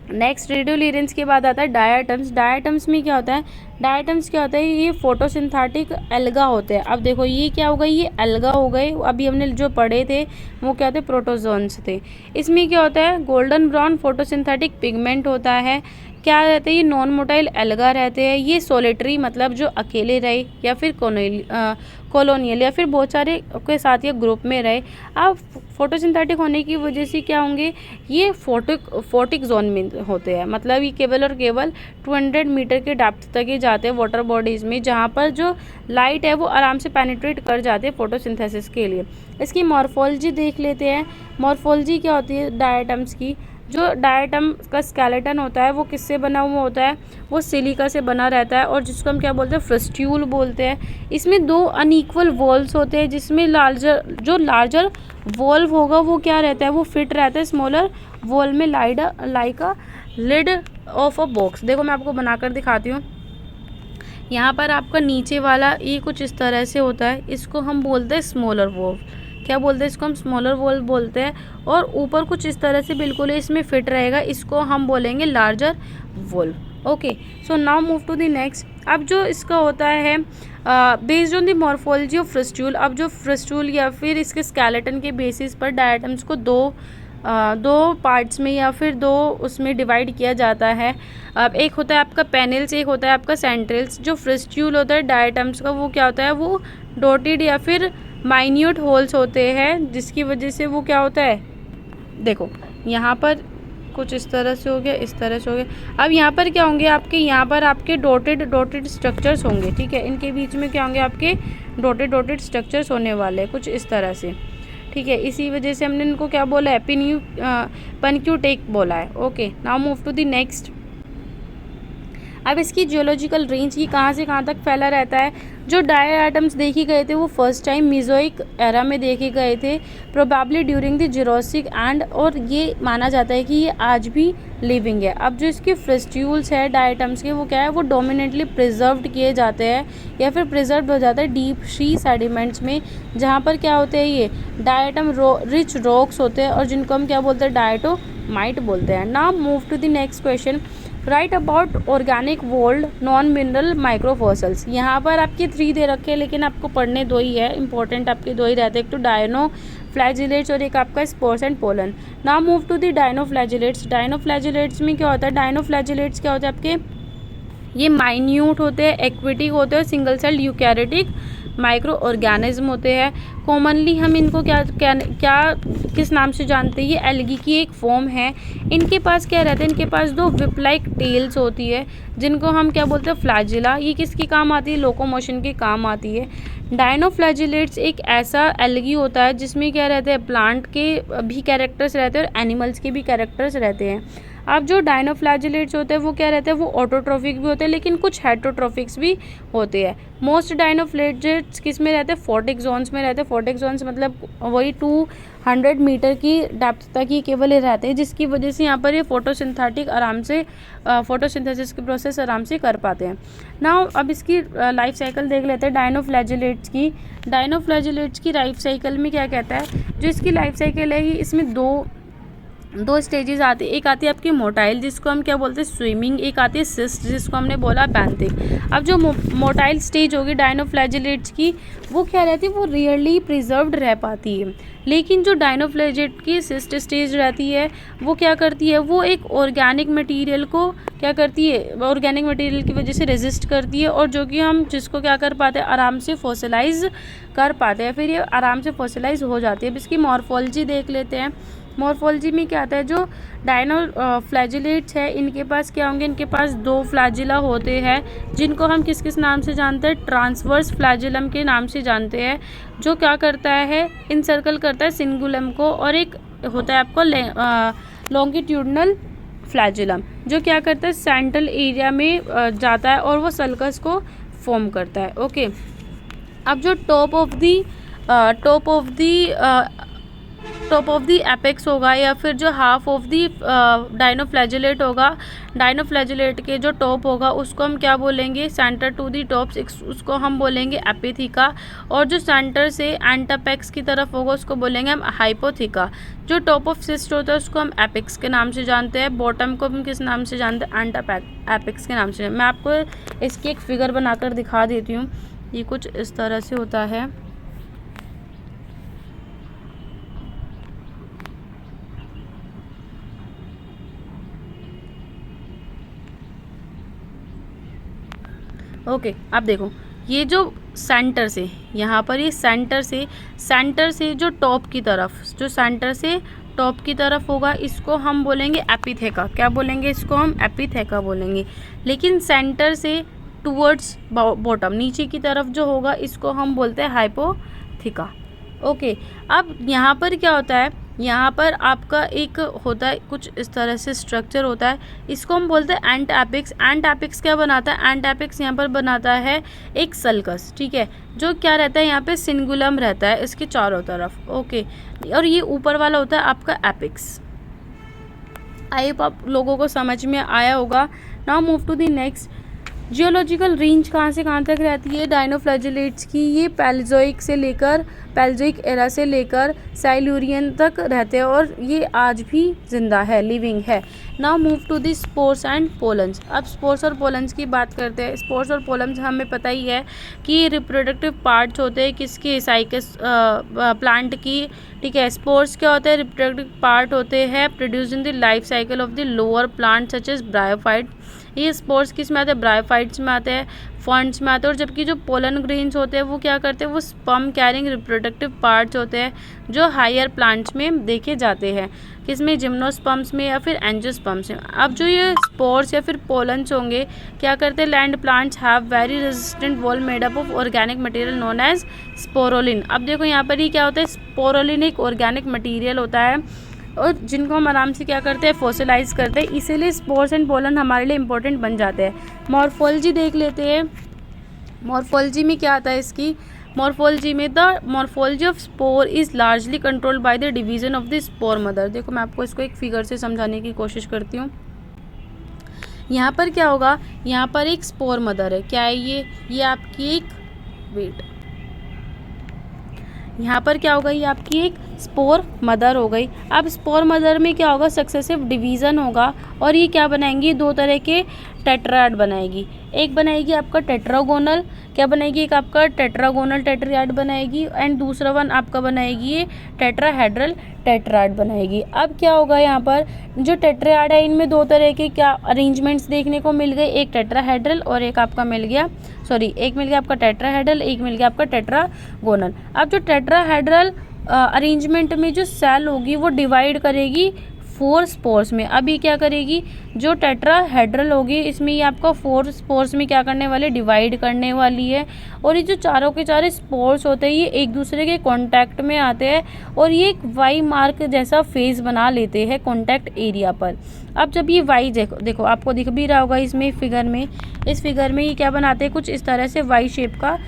next. Radiolarians के बाद आता है डायाटम्स। डायाटम्स में क्या होता है, डायाटम्स क्या होता है, ये फोटोसिंथेटिक एल्गा होते हैं। अब देखो ये क्या हो गई, ये एल्गा हो गए। अभी हमने जो पढ़े थे वो क्या थे, प्रोटोजोन्स थे। इसमें क्या होता है, गोल्डन ब्राउन फोटोसिंथेटिक पिगमेंट होता है। क्या रहते हैं, ये नॉन मोटाइल एल्गा रहते हैं। ये सोलिटरी मतलब जो अकेले रहे, या फिर कॉलोनियल या फिर बहुत सारे के साथ या ग्रुप में रहे। अब फोटोसिंथेटिक होने की वजह से क्या होंगे, ये फोटिक जोन में होते हैं, मतलब ये केवल और केवल 200 मीटर के डेप्थ तक ही जाते हैं वाटर बॉडीज़ में, जहाँ पर जो लाइट है वो आराम से पेनिट्रेट कर जाते हैं फोटोसिंथेसिस के लिए। इसकी मॉर्फोलॉजी देख लेते हैं। मॉर्फोलॉजी क्या होती है डायाटम्स की, जो डायाटम का स्केलेटन होता है वो किससे बना हुआ होता है, वो सिलिका से बना रहता है, और जिसको हम क्या बोलते हैं, फ्रस्ट्यूल बोलते हैं। इसमें दो अनइक्वल वॉल्स होते हैं, जिसमें लार्जर वॉल्व होगा वो क्या रहता है, वो फिट रहता है स्मॉलर वॉल में like a lid of a box. देखो मैं आपको बनाकर दिखाती हूँ। यहाँ पर आपका नीचे वाला ये कुछ इस तरह से होता है, इसको हम बोलते हैं स्मॉलर वॉल्व। क्या बोलते हैं इसको, हम स्मॉलर वॉल्व बोलते हैं। और ऊपर कुछ इस तरह से बिल्कुल इसमें फिट रहेगा, इसको हम बोलेंगे larger valve. Okay, so now move to the next. अब जो इसका होता है based on the morphology of frustule. अब जो फ्रस्ट्यूल या फिर इसके स्केलेटन के बेसिस पर डायटम्स को दो पार्ट्स में या फिर दो उसमें डिवाइड किया जाता है। अब एक होता है आपका पेनिल्स, एक होता है आपका सेंट्रल्स। जो फ्रस्ट्यूल होता है डायटम्स का, वो क्या होता है, वो डॉटेड या फिर माइन्यूट होल्स होते हैं, जिसकी वजह से वो क्या होता है, देखो यहाँ पर कुछ इस तरह से हो गया, इस तरह से हो गया। अब यहाँ पर क्या होंगे आपके, यहाँ पर आपके डॉटेड स्ट्रक्चर्स होंगे। ठीक है, इनके बीच में क्या होंगे, आपके डॉटेड स्ट्रक्चर्स होने वाले हैं कुछ इस तरह से। ठीक है, इसी वजह से हमने इनको क्या बोला है, पनक्यूटेक बोला है। Okay, now move to the next. अब इसकी जियोलॉजिकल रेंज की कहाँ से कहाँ तक फैला रहता है। जो डायाटम्स देखे गए थे वो फर्स्ट टाइम मीज़ोइक एरा में देखे गए थे, probably during the Jurassic and, और ये माना जाता है कि ये आज भी लिविंग है। अब जो इसके फ्रस्ट्यूल्स है डायाटम्स के, वो क्या है, वो डोमिनेटली प्रिजर्व्ड किए जाते हैं या फिर प्रिजर्व हो जाता है डीप सी सेडिमेंट्स में, जहाँ पर क्या होते हैं, ये डायाटम रिच रॉक्स होते हैं, और जिनको हम क्या बोलते हैं, डायटोमाइट बोलते हैं। Now move to the next question. Write about organic world non mineral microfossils. यहाँ पर आपके 3 दे रखे हैं, लेकिन आपको पढ़ने 2 ही है, इंपॉर्टेंट आपके 2 ही रहते हैं, एक तो डायनोफ्लैजिलेट्स और एक आपका spores and pollen. Now move to the dinoflagellates. Dinoflagellates में क्या होता है, डायनोफ्लैजिलेट्स क्या होता है आपके, ये माइन्यूट होते हैं, एक्विटिक होते हैं, single celled eukaryotic micro organism होते हैं। कॉमनली हम इनको क्या किस नाम से जानते हैं, ये एल्गी की एक फॉर्म है। इनके पास क्या रहता है, इनके पास 2 विप लाइक टेल्स होती है, जिनको हम क्या बोलते हैं, फ्लैजिला। ये किसकी काम आती है, लोकोमोशन के काम आती है। डायनोफ्लैजिलेट्स एक ऐसा एल्गी होता है जिसमें क्या रहते हैं, प्लांट के भी कैरेक्टर्स रहते हैं और एनिमल्स के भी कैरेक्टर्स रहते हैं। अब जो डायनोफ्लैजिलेट्स होते हैं वो क्या रहते हैं, वो ऑटोट्रॉफिक भी होते हैं, लेकिन कुछ हेटरोट्रॉफिक्स भी होते हैं। मोस्ट डायनोफ्लैजिलेट्स किस में रहते हैं, फोटिक जोन्स में रहते हैं। फोटिक जोन्स मतलब वही 200 मीटर की डेप्थ तक ही केवल रहते हैं, जिसकी वजह से यहाँ पर ये फोटोसिंथेसिस की प्रोसेस आराम से कर पाते हैं। नाउ अब इसकी लाइफ साइकिल देख लेते हैं डायनोफ्लैजिलेट्स की। डायनोफ्लैजिलेट्स की लाइफ साइकिल में क्या कहता है, जो इसकी लाइफ साइकिल है, इसमें दो स्टेजेस आती है। एक आती है आपकी मोटाइल, जिसको हम क्या बोलते हैं, स्विमिंग। एक आती है सिस्ट, जिसको हमने बोला बैंथिक। अब जो मोटाइल स्टेज होगी डायनोफ्लैजिलेट्स की, वो क्या रहती है, वो रियरली प्रिजर्व्ड रह पाती है। लेकिन जो डायनोफ्लैजिलेट की सिस्ट स्टेज रहती है, वो क्या करती है, वो एक ऑर्गेनिक मटेरियल को क्या करती है, ऑर्गेनिक मटेरियल की वजह से रेजिस्ट करती है, और जो कि हम जिसको क्या कर पाते हैं, आराम से फॉसिलाइज कर पाते हैं, फिर ये आराम से फॉसिलाइज हो जाती है। अब इसकी मॉर्फोलॉजी देख लेते हैं। मॉर्फोलॉजी में क्या आता है, जो डायनोफ्लैजिलेट्स है, इनके पास क्या होंगे, इनके पास 2 फ्लैजिला होते हैं, जिनको हम किस किस नाम से जानते हैं, ट्रांसवर्स फ्लैजिलम के नाम से जानते हैं, जो क्या करता है, इनसर्कल करता है सिंगुलम को, और एक होता है आपको लॉन्गिट्यूडनल फ्लैजुलम, जो क्या करता है सेंट्रल एरिया में जाता है और वो सल्कस को फॉर्म करता है। ओके, अब जो टॉप ऑफ द एपेक्स होगा या फिर जो हाफ ऑफ द डाइनोफ्लैजुलेट होगा, डाइनोफ्लैजुलेट के जो टॉप होगा उसको हम क्या बोलेंगे, सेंटर टू द टॉप्स, उसको हम बोलेंगे एपिथिका। और जो सेंटर से एंटापेक्स की तरफ होगा उसको बोलेंगे हम हाइपोथिका। जो टॉप ऑफ सिस्ट होता है उसको हम एपिक्स के नाम से जानते हैं, बॉटम को हम किस नाम से जानते हैं, एपिक्स के नाम से। मैं आपको इसकी एक फिगर बनाकर दिखा देती हूँ। ये कुछ इस तरह से होता है। ओके, आप देखो ये जो सेंटर से यहाँ पर, ये सेंटर से जो टॉप की तरफ, जो सेंटर से टॉप की तरफ होगा इसको हम बोलेंगे एपिथेका। क्या बोलेंगे इसको हम, एपिथेका बोलेंगे। लेकिन सेंटर से टूवर्ड्स बॉटम, नीचे की तरफ जो होगा इसको हम बोलते हैं हाइपोथिका। ओके, अब यहाँ पर क्या होता है, यहाँ पर आपका एक होता है कुछ इस तरह से स्ट्रक्चर होता है, इसको हम बोलते हैं एंट एपिक्स। एंट एपिक्स क्या बनाता है, एंट एपिक्स यहाँ पर बनाता है एक सल्कस, ठीक है, जो क्या रहता है यहाँ पे सिंगुलम रहता है इसके चारों तरफ। ओके, और ये ऊपर वाला होता है आपका एपिक्स। आई होप आप लोगों को समझ में आया होगा। Now move to the next. Geological range कहाँ से कहाँ तक रहती है डाइनोफ्लैजुलेट्स की, ये पैलियोज़ोइक एरा से लेकर साइलूरियन तक रहते हैं और ये आज भी जिंदा है, लिविंग है। Now move to the spores and pollens. अब स्पोर्स और पोलन्स की बात करते हैं। स्पोर्स और पोलन्स हमें पता ही है कि रिप्रोडक्टिव पार्ट्स होते हैं किसके, साइकस प्लांट की, ठीक है। स्पोर्स क्या होते हैं, रिप्रोडक्टिव पार्ट होते हैं produce in the life cycle of the lower plant such as bryophyte. ये स्पोर्स किस में आते हैं, ब्रायोफाइट्स में आते हैं, फंड्स में आते हैं। और जबकि जो पोलन ग्रेन्स होते हैं वो क्या करते हैं, वो स्पर्म कैरिंग रिप्रोडक्टिव पार्ट्स होते हैं जो हायर प्लांट्स में देखे जाते हैं, किसमें, जिम्नोस्पर्म्स में या फिर एंजियोस्पर्म्स में। अब जो ये स्पोर्स या फिर पोलन्स होंगे क्या करते हैं, land plants have very resistant wall made up of organic material known as sporopollenin. अब देखो यहाँ पर ही क्या होता है, स्पोरोलिन एक ऑर्गेनिक मटेरियल होता है और जिनको हम आराम से क्या करते हैं, फॉसिलाइज करते हैं, इसीलिए स्पोर्स एंड पोलन हमारे लिए इंपॉर्टेंट बन जाते हैं। मॉर्फोलॉजी देख लेते हैं। मॉर्फोलॉजी में क्या आता है इसकी, मॉर्फोलॉजी में the morphology of spore is largely controlled by the division of the spore mother. देखो मैं आपको इसको एक फिगर से समझाने की कोशिश करती हूँ। यहाँ पर क्या होगा, यहाँ पर एक स्पोर मदर है, क्या है ये आपकी एक वेट, यहाँ पर क्या होगा, ये आपकी एक स्पोर मदर हो गई। अब स्पोर मदर में क्या होगा, सक्सेसिव डिवीज़न होगा और ये क्या बनाएंगी, दो तरह के टेट्राड बनाएगी। एक बनाएगी आपका टेट्रागोनल, क्या बनाएगी, एक आपका टेट्रागोनल टेट्राड बनाएगी एंड दूसरा वन आपका बनाएगी ये टेट्राहेड्रल टेट्राड बनाएगी। अब क्या होगा, यहाँ पर जो टेट्राड है इनमें दो तरह के क्या अरेंजमेंट्स देखने को मिल गए, एक टेट्राहेड्रल और एक आपका मिल गया, एक मिल गया आपका टेट्राहेड्रल, एक मिल गया आपका टेट्रागोनल। अब जो टेट्राहेड्रल अरेंजमेंट में जो सेल होगी वो डिवाइड करेगी 4 स्पोर्स में। अभी क्या करेगी, जो टेट्राहेड्रल होगी इसमें ये आपका 4 स्पोर्स में क्या करने वाले, डिवाइड करने वाली है। और ये जो चारों के चारे स्पोर्स होते हैं ये एक दूसरे के कांटेक्ट में आते हैं और ये एक वाई मार्क जैसा फेज बना लेते हैं कांटेक्ट एरिया पर। अब जब ये वाई देखो आपको दिख भी रहा होगा इसमें फिगर में, इस फिगर में ये क्या बनाते हैं, कुछ इस तरह से वाई शेप का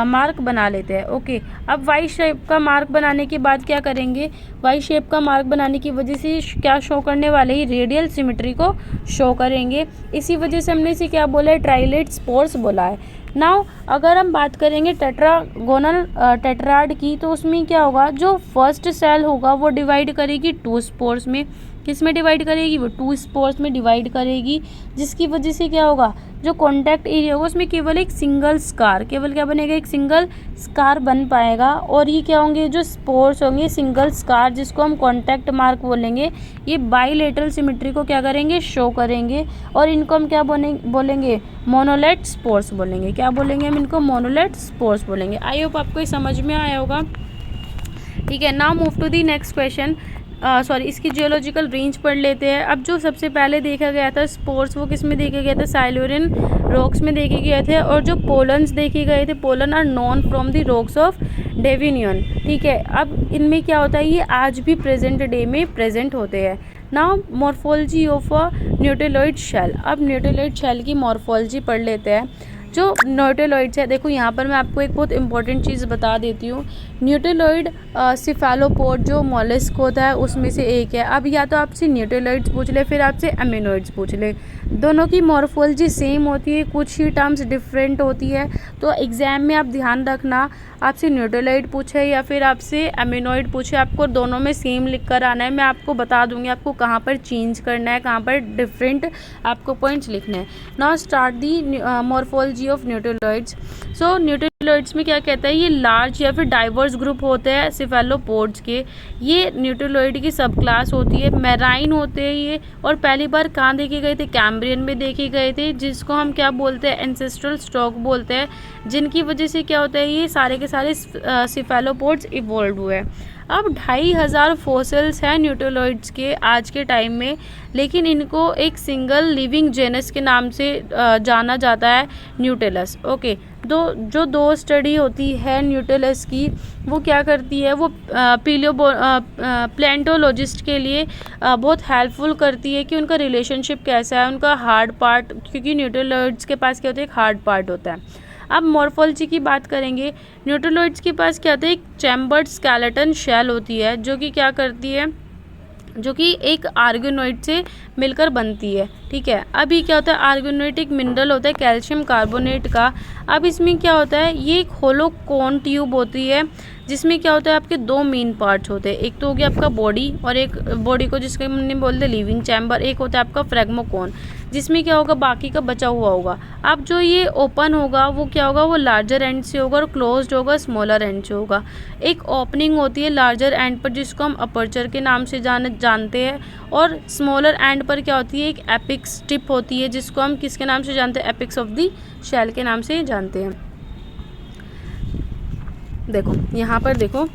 मार्क बना लेते हैं। ओके, अब वाई शेप का मार्क बनाने के बाद क्या करेंगे, वाई शेप का मार्क बनाने की वजह से क्या शो करने वाले ही, रेडियल सिमेट्री को शो करेंगे। इसी वजह से हमने इसे क्या बोला है, ट्राइलेट स्पोर्स बोला है। नाउ अगर हम बात करेंगे टेट्रागोनल टेट्राड की, तो उसमें क्या होगा, जो फर्स्ट सेल होगा वो डिवाइड करेगी 2 स्पोर्स में। किस में डिवाइड करेगी, वो 2 स्पोर्स में डिवाइड करेगी, जिसकी वजह से क्या होगा, जो कॉन्टैक्ट एरिया होगा उसमें केवल एक सिंगल स्कार, केवल क्या बनेगा, एक सिंगल स्कार बन पाएगा। और ये क्या होंगे, जो स्पोर्स होंगे सिंगल स्कार, जिसको हम कॉन्टैक्ट मार्क बोलेंगे, ये बाईलेटरल सिमेट्री को क्या करेंगे, शो करेंगे। और इनको हम क्या बोलेंगे, मोनोलेट स्पोर्स बोलेंगे। क्या बोलेंगे हम इनको, मोनोलेट स्पोर्स बोलेंगे। आई होप आपको ये समझ में आया होगा। ठीक है, now move to the next question. इसकी जियोलॉजिकल रेंज पढ़ लेते हैं। अब जो सबसे पहले देखा गया था स्पोर्स, वो किस में देखे गए थे, साइलूरियन रॉक्स में देखे गए थे। और जो पोलन्स देखे गए थे, pollen are known from the rocks of Devonian. ठीक है, अब इनमें क्या होता है, ये आज भी प्रेजेंट डे में प्रेजेंट होते हैं। Now morphology of a nautiloid shell. अब न्यूटेलॉइड शेल की मॉर्फोलॉजी पढ़ लेते हैं। जो न्यूटेलॉइड्स है, देखो यहाँ पर मैं आपको एक बहुत इंपॉर्टेंट चीज़ बता देती हूँ। न्यूटेलॉइड सिफेलोपोड जो मॉलस्क होता है उसमें से एक है। अब या तो आपसे न्यूटेलॉइड्स पूछ ले, फिर आपसे एमिनोइड्स पूछ ले, दोनों की मॉर्फोलॉजी सेम होती है, कुछ ही टर्म्स डिफरेंट होती है। तो एग्ज़ाम में आप ध्यान रखना, आपसे न्यूटेलॉइड पूछे या फिर आपसे एमिनोइड पूछे, आपको दोनों में सेम लिख कर आना है। मैं आपको बता दूंगी आपको कहाँ पर चेंज करना है, कहाँ पर डिफरेंट आपको पॉइंट्स लिखने हैं। Now start the morphology of nautiloids. सो न्यूटेलॉइड्स में क्या कहता है, ये लार्ज या फिर डाइवर्स ग्रुप होते हैं सिफेलोपोड्स के। ये न्यूटेलॉइड की सब क्लास होती है, मैराइन होते हैं ये, और पहली बार कहाँ देखे गए थे, कैम्ब्रियन में देखे गए थे, जिसको हम क्या बोलते हैं, एंसेस्ट्रल स्टॉक बोलते हैं, जिनकी वजह से क्या होता है, ये सारे के सारे सिफेलोपोड्स इवॉल्व हुए। अब 2500 फॉसिल्स हैं न्यूटेलॉइड्स के आज के टाइम में, लेकिन इनको एक सिंगल लिविंग जेनस के नाम से जाना जाता है, न्यूटेलस। ओके, दो स्टडी होती है न्यूटेलस की, वो क्या करती है, वो प्लेंटोलॉजिस्ट के लिए बहुत हेल्पफुल करती है कि उनका रिलेशनशिप कैसा है, उनका हार्ड पार्ट, क्योंकि न्यूटेलॉइड्स के पास क्या होता है, एक हार्ड पार्ट होता है। अब मॉर्फोलॉजी की बात करेंगे। न्यूटेलॉइड्स के पास क्या होता है, एक चैम्बर्ड स्केलेटन शेल होती है, जो कि क्या करती है, जो कि एक आर्गेनोइड से मिलकर बनती है। ठीक है, अभी क्या होता है, आर्गेनोइड एक मिनरल होता है कैल्शियम कार्बोनेट का। अब इसमें क्या होता है, ये एक होलो कोन ट्यूब होती है, जिसमें क्या होता है, आपके दो मेन पार्ट्स होते हैं। एक तो हो गया आपका बॉडी, और एक बॉडी को जिसके हमने बोलते हैं लिविंग चैम्बर। एक होता है आपका फ्रेगमोकोन, जिसमें क्या होगा, बाकी का बचा हुआ होगा। अब जो ये ओपन होगा वो क्या होगा, वो लार्जर एंड से होगा, और क्लोज्ड होगा स्मॉलर एंड से होगा। एक ओपनिंग होती है लार्जर एंड पर, जिसको हम अपर्चर के नाम से जानते हैं, और स्मॉलर एंड पर क्या होती है, एक एपिक्स टिप होती है, जिसको हम किसके नाम से जानते हैं, एपिक्स ऑफ द शेल के नाम से जानते हैं। देखो यहाँ पर, देखो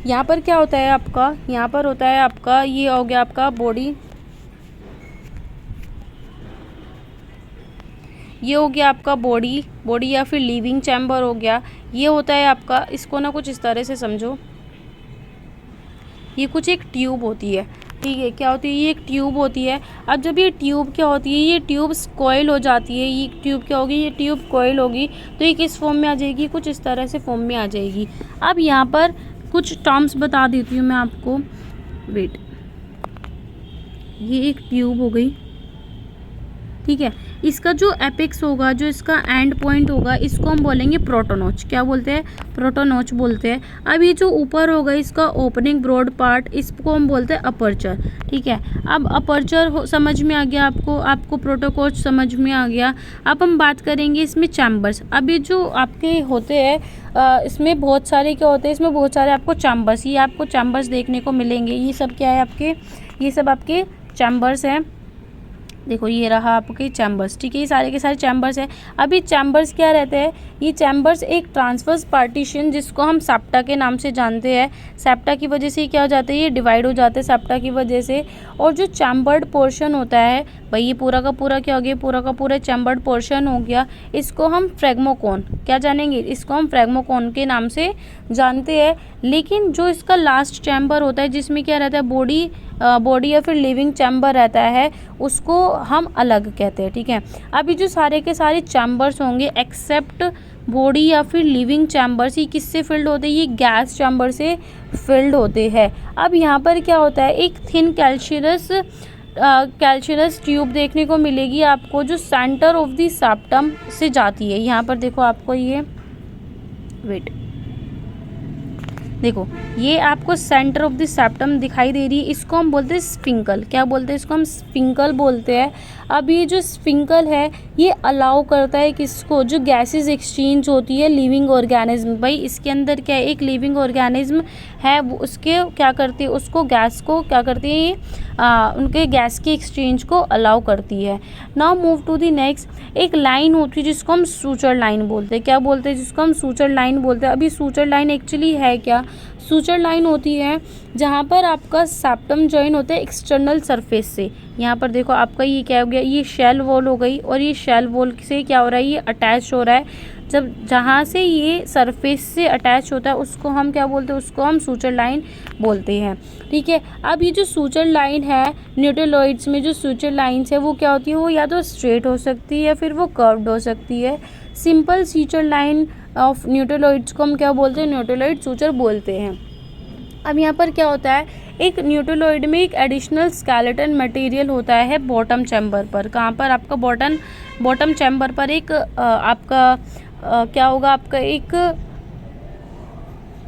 यहाँ पर क्या होता है आपका, यहाँ पर होता है आपका, ये हो गया आपका बॉडी, ये हो गया आपका बॉडी या फिर लिविंग चैम्बर हो गया। ये होता है आपका, इसको ना कुछ इस तरह से समझो, ये कुछ एक ट्यूब होती है। ठीक है, क्या होती है, ये एक ट्यूब होती है। अब जब ये ट्यूब क्या होती है, ये ट्यूब कॉइल हो जाती है, ये ट्यूब क्या होगी, ये ट्यूब कॉइल होगी, तो ये किस फॉर्म में आ जाएगी, कुछ इस तरह से फॉर्म में आ जाएगी। अब यहाँ पर कुछ टर्म्स बता देती हूँ मैं आपको, वेट, ये एक ट्यूब हो गई। ठीक है, इसका जो एपेक्स होगा, जो इसका एंड पॉइंट होगा, इसको हम बोलेंगे प्रोटोनोच। क्या बोलते हैं, प्रोटोनोच बोलते हैं। अब ये जो ऊपर होगा, इसका ओपनिंग ब्रॉड पार्ट, इसको हम बोलते हैं अपर्चर। ठीक है, अब अपर्चर समझ में आ गया आपको प्रोटोकोच समझ में आ गया। अब हम बात करेंगे इसमें चैम्बर्स। अब ये जो आपके होते हैं, इसमें बहुत सारे क्या होते हैं, इसमें बहुत सारे आपको चैम्बर्स, ये आपको चैम्बर्स देखने को मिलेंगे। ये सब क्या है आपके, ये सब आपके चैम्बर्स हैं। देखो ये रहा आपके चैम्बर्स। ठीक है, ये सारे के सारे चैम्बर्स हैं। अभी चैम्बर्स क्या रहते हैं, ये चैम्बर्स एक ट्रांसवर्स पार्टीशन, जिसको हम सेप्टा के नाम से जानते हैं, सेप्टा की वजह से क्या हो जाता है, ये डिवाइड हो जाते हैं सेप्टा की वजह से। और जो चैम्बर्ड पोर्शन होता है भाई, ये पूरा का पूरा क्या हो गया, पूरा का पूरा चैम्बर्ड पोर्शन हो गया। इसको हम फ्रेगमोकोन क्या जानेंगे, इसको हम फ्रेगमोकोन के नाम से जानते हैं। लेकिन जो इसका लास्ट चैम्बर होता है, जिसमें क्या रहता है, बॉडी या फिर लिविंग चैम्बर रहता है, उसको हम अलग कहते हैं। ठीक है, अभी जो सारे के सारे चैम्बर्स होंगे एक्सेप्ट बॉडी या फिर लिविंग चैम्बर्स, ये किससे फिल्ड होते हैं, ये गैस चैम्बर से फिल्ड होते हैं। अब यहाँ पर क्या होता है, एक थिन कैल्शियस ट्यूब देखने को मिलेगी आपको, जो सेंटर ऑफ द सेप्टम से जाती है। यहाँ पर देखो आपको ये, वेट, देखो ये आपको सेंटर ऑफ द सेप्टम दिखाई दे रही है, इसको हम बोलते हैं स्फिंकल। क्या बोलते हैं, इसको हम स्फिंकल बोलते हैं। अब ये जो स्फिंकल है, ये अलाउ करता है किसको, जो गैसेस एक्सचेंज होती है लिविंग ऑर्गेनिज्म। भाई इसके अंदर क्या है, एक लिविंग ऑर्गेनिज्म है, वो उसके क्या करती है, उसको गैस को क्या करती है, ये उनके गैस के एक्सचेंज को अलाउ करती है। Now move to the next. एक लाइन होती है जिसको हम सूचर लाइन बोलते हैं। क्या बोलते हैं, जिसको हम सूचर लाइन बोलते हैं। अभी सूचर लाइन एक्चुअली है क्या, सूचर लाइन होती है जहाँ पर आपका सेप्टम जॉइन होता है एक्सटर्नल सरफेस से। यहाँ पर देखो आपका ये क्या हो गया, ये शेल वॉल हो गई, और ये शेल वॉल से क्या हो रहा है, ये अटैच हो रहा है। जब जहाँ से ये सरफेस से अटैच होता है उसको हम क्या बोलते हैं, उसको हम सूचर लाइन बोलते हैं। ठीक है, अब ये जो सूचर लाइन है न्यूक्लियोइड्स में, जो सूचर लाइन्स है वो क्या होती है, वो या तो स्ट्रेट हो सकती है या फिर वो कर्व्ड हो सकती है। Simple suture line of nucleoids को हम क्या बोलते हैं, न्यूक्लियोइड सूचर बोलते हैं। अब यहाँ पर क्या होता है, एक न्यूक्लियोइड में एक एडिशनल स्केलेटन मटेरियल होता है बॉटम चैम्बर पर। कहाँ पर, आपका बॉटम चैम्बर पर एक आपका क्या होगा, आपका एक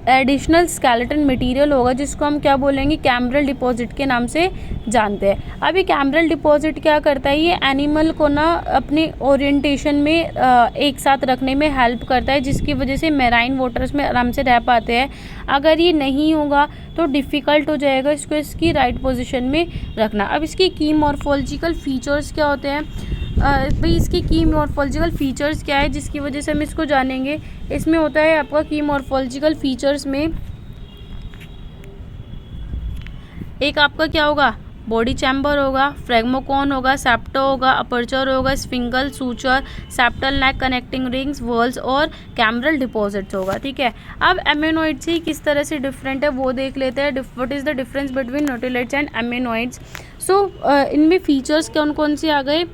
एडिशनल स्केलेटन मटेरियल होगा जिसको हम क्या बोलेंगे, कैम्ब्रल डिपॉजिट के नाम से जानते हैं। अब ये कैम्ब्रल डिपॉजिट क्या करता है, ये एनिमल को ना अपने ओरिएंटेशन में एक साथ रखने में हेल्प करता है, जिसकी वजह से मैराइन वाटर्स में आराम से रह पाते हैं। अगर ये नहीं होगा तो डिफ़िकल्ट हो जाएगा इसको इसकी राइट पोजीशन में रखना। अब इसकी की मॉर्फोलॉजिकल फीचर्स क्या होते हैं, भाई इसकी की मॉर्फोलॉजिकल फीचर्स क्या है जिसकी वजह से हम इसको जानेंगे। इसमें होता है आपका की मॉर्फोलॉजिकल फीचर्स में एक आपका क्या होगा, बॉडी चैम्बर होगा, फ्रेगमोकॉन होगा, सेप्टा होगा, अपर्चर होगा, स्फिंगल सूचर, सेप्टल नेक कनेक्टिंग रिंग्स, वॉल्स और कैम्ब्रल डिपॉजिट्स होगा। ठीक है, अब एमिनोइड्स ही किस तरह से डिफरेंट है वो देख लेते हैं। What is the difference between nucleoids and ammonoids. सो इनमें फीचर्स कौन कौन से आ गए।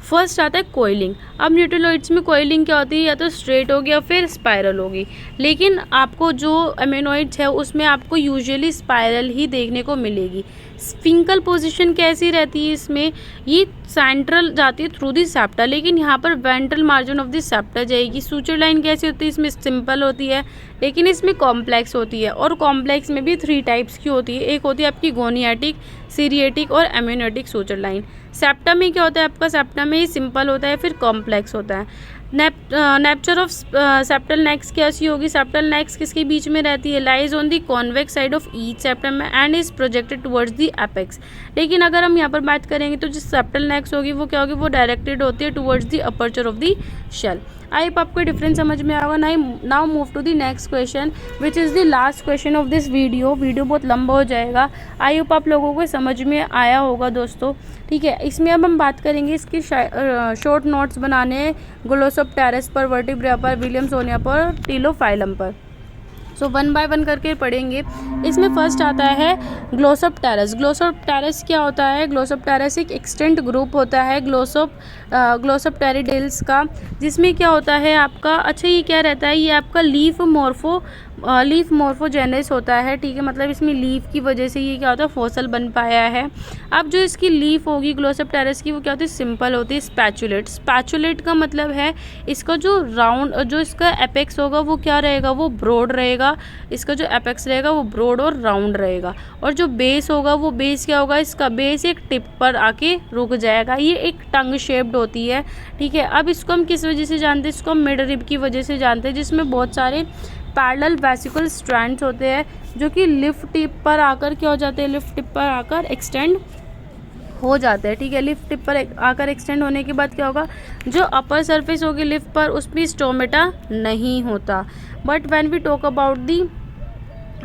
फर्स्ट आता है कोइलिंग। अब न्यूक्लियोइड्स में कोइलिंग क्या होती है, या तो स्ट्रेट होगी या फिर स्पाइरल होगी, लेकिन आपको जो एमिनोइड्स है उसमें आपको यूजुअली स्पाइरल ही देखने को मिलेगी। स्फिंकल पोजीशन कैसी रहती है इसमें, ये सेंट्रल जाती है थ्रू दी सेप्टा, लेकिन यहाँ पर ventral margin of the septa जाएगी। सूचर लाइन कैसी होती है, इसमें सिंपल होती है लेकिन इसमें कॉम्प्लेक्स होती है, और कॉम्प्लेक्स में भी 3 टाइप्स की होती है। एक होती है आपकी गोनियाटिक, सीरिएटिक और एमिनोटिक सूचर लाइन। सेप्टा में क्या होता है, आपका सेप्टा में सिंपल होता है फिर कॉम्प्लेक्स होता है। नेपचर ऑफ सेप्टल नेक्स कैसी होगी, सेप्टल नेक्स किसके बीच में रहती है, lies on the convex side of each septum and is projected towards the apex. लेकिन अगर हम यहाँ पर बात करेंगे तो जो सेप्टल नेक्स होगी वो क्या होगी, वो डायरेक्टेड होती है towards the aperture of the shell. I hope आपको डिफरेंस समझ में आएगा। Now move to the next question which is the last question of this video बहुत लंबा हो जाएगा। आई होप आप लोगों को समझ में आया होगा दोस्तों। ठीक है, इसमें अब हम बात करेंगे इसके शॉर्ट नोट्स बनाने ग्लोसोप्टेरस पर, वर्टिब्रा पर, विलियम्सोनिया पर, टिलोफाइलम पर। सो 1 बाय 1 करके पढ़ेंगे। इसमें फर्स्ट आता है ग्लोसोप्टेरस। ग्लोसोप्टेरस क्या होता है, ग्लोसोप्टेरस एक एक्सटेंट ग्रुप होता है ग्लोसोप्टेरिडिल्स का, जिसमें क्या होता है आपका, अच्छा ये क्या रहता है, ये आपका लीफ मोर्फोजेनेस होता है। ठीक है, मतलब इसमें लीफ की वजह से ये क्या होता है, फॉसल बन पाया है। अब जो इसकी लीफ होगी ग्लोसोप्टेरस की, वो क्या होती है, सिंपल होती है, स्पैचुलेट। स्पैचुलेट का मतलब है इसका जो राउंड, जो इसका एपेक्स होगा वो क्या रहेगा, वो ब्रॉड रहेगा। इसका जो एपेक्स रहेगा वो ब्रॉड और राउंड रहेगा, और जो बेस होगा वो बेस क्या होगा, इसका बेस एक टिप पर आके रुक जाएगा। ये एक टंग शेप्ड होती है। ठीक है, अब इसको हम किस वजह से जानते हैं, इसको हम मिड रिब की वजह से जानते हैं, जिसमें बहुत सारे पैरेलल वेसिकल स्ट्रैंड्स होते हैं जो कि लिफ्ट टिप पर आकर क्या हो जाते हैं, लिफ्ट टिप पर आकर एक्सटेंड हो जाते हैं। ठीक है, लिफ्ट टिप पर आकर एक्सटेंड होने के बाद क्या होगा, जो अपर सरफेस होगी लिफ्ट पर उसमें स्टोमेटा नहीं होता। But when we talk about the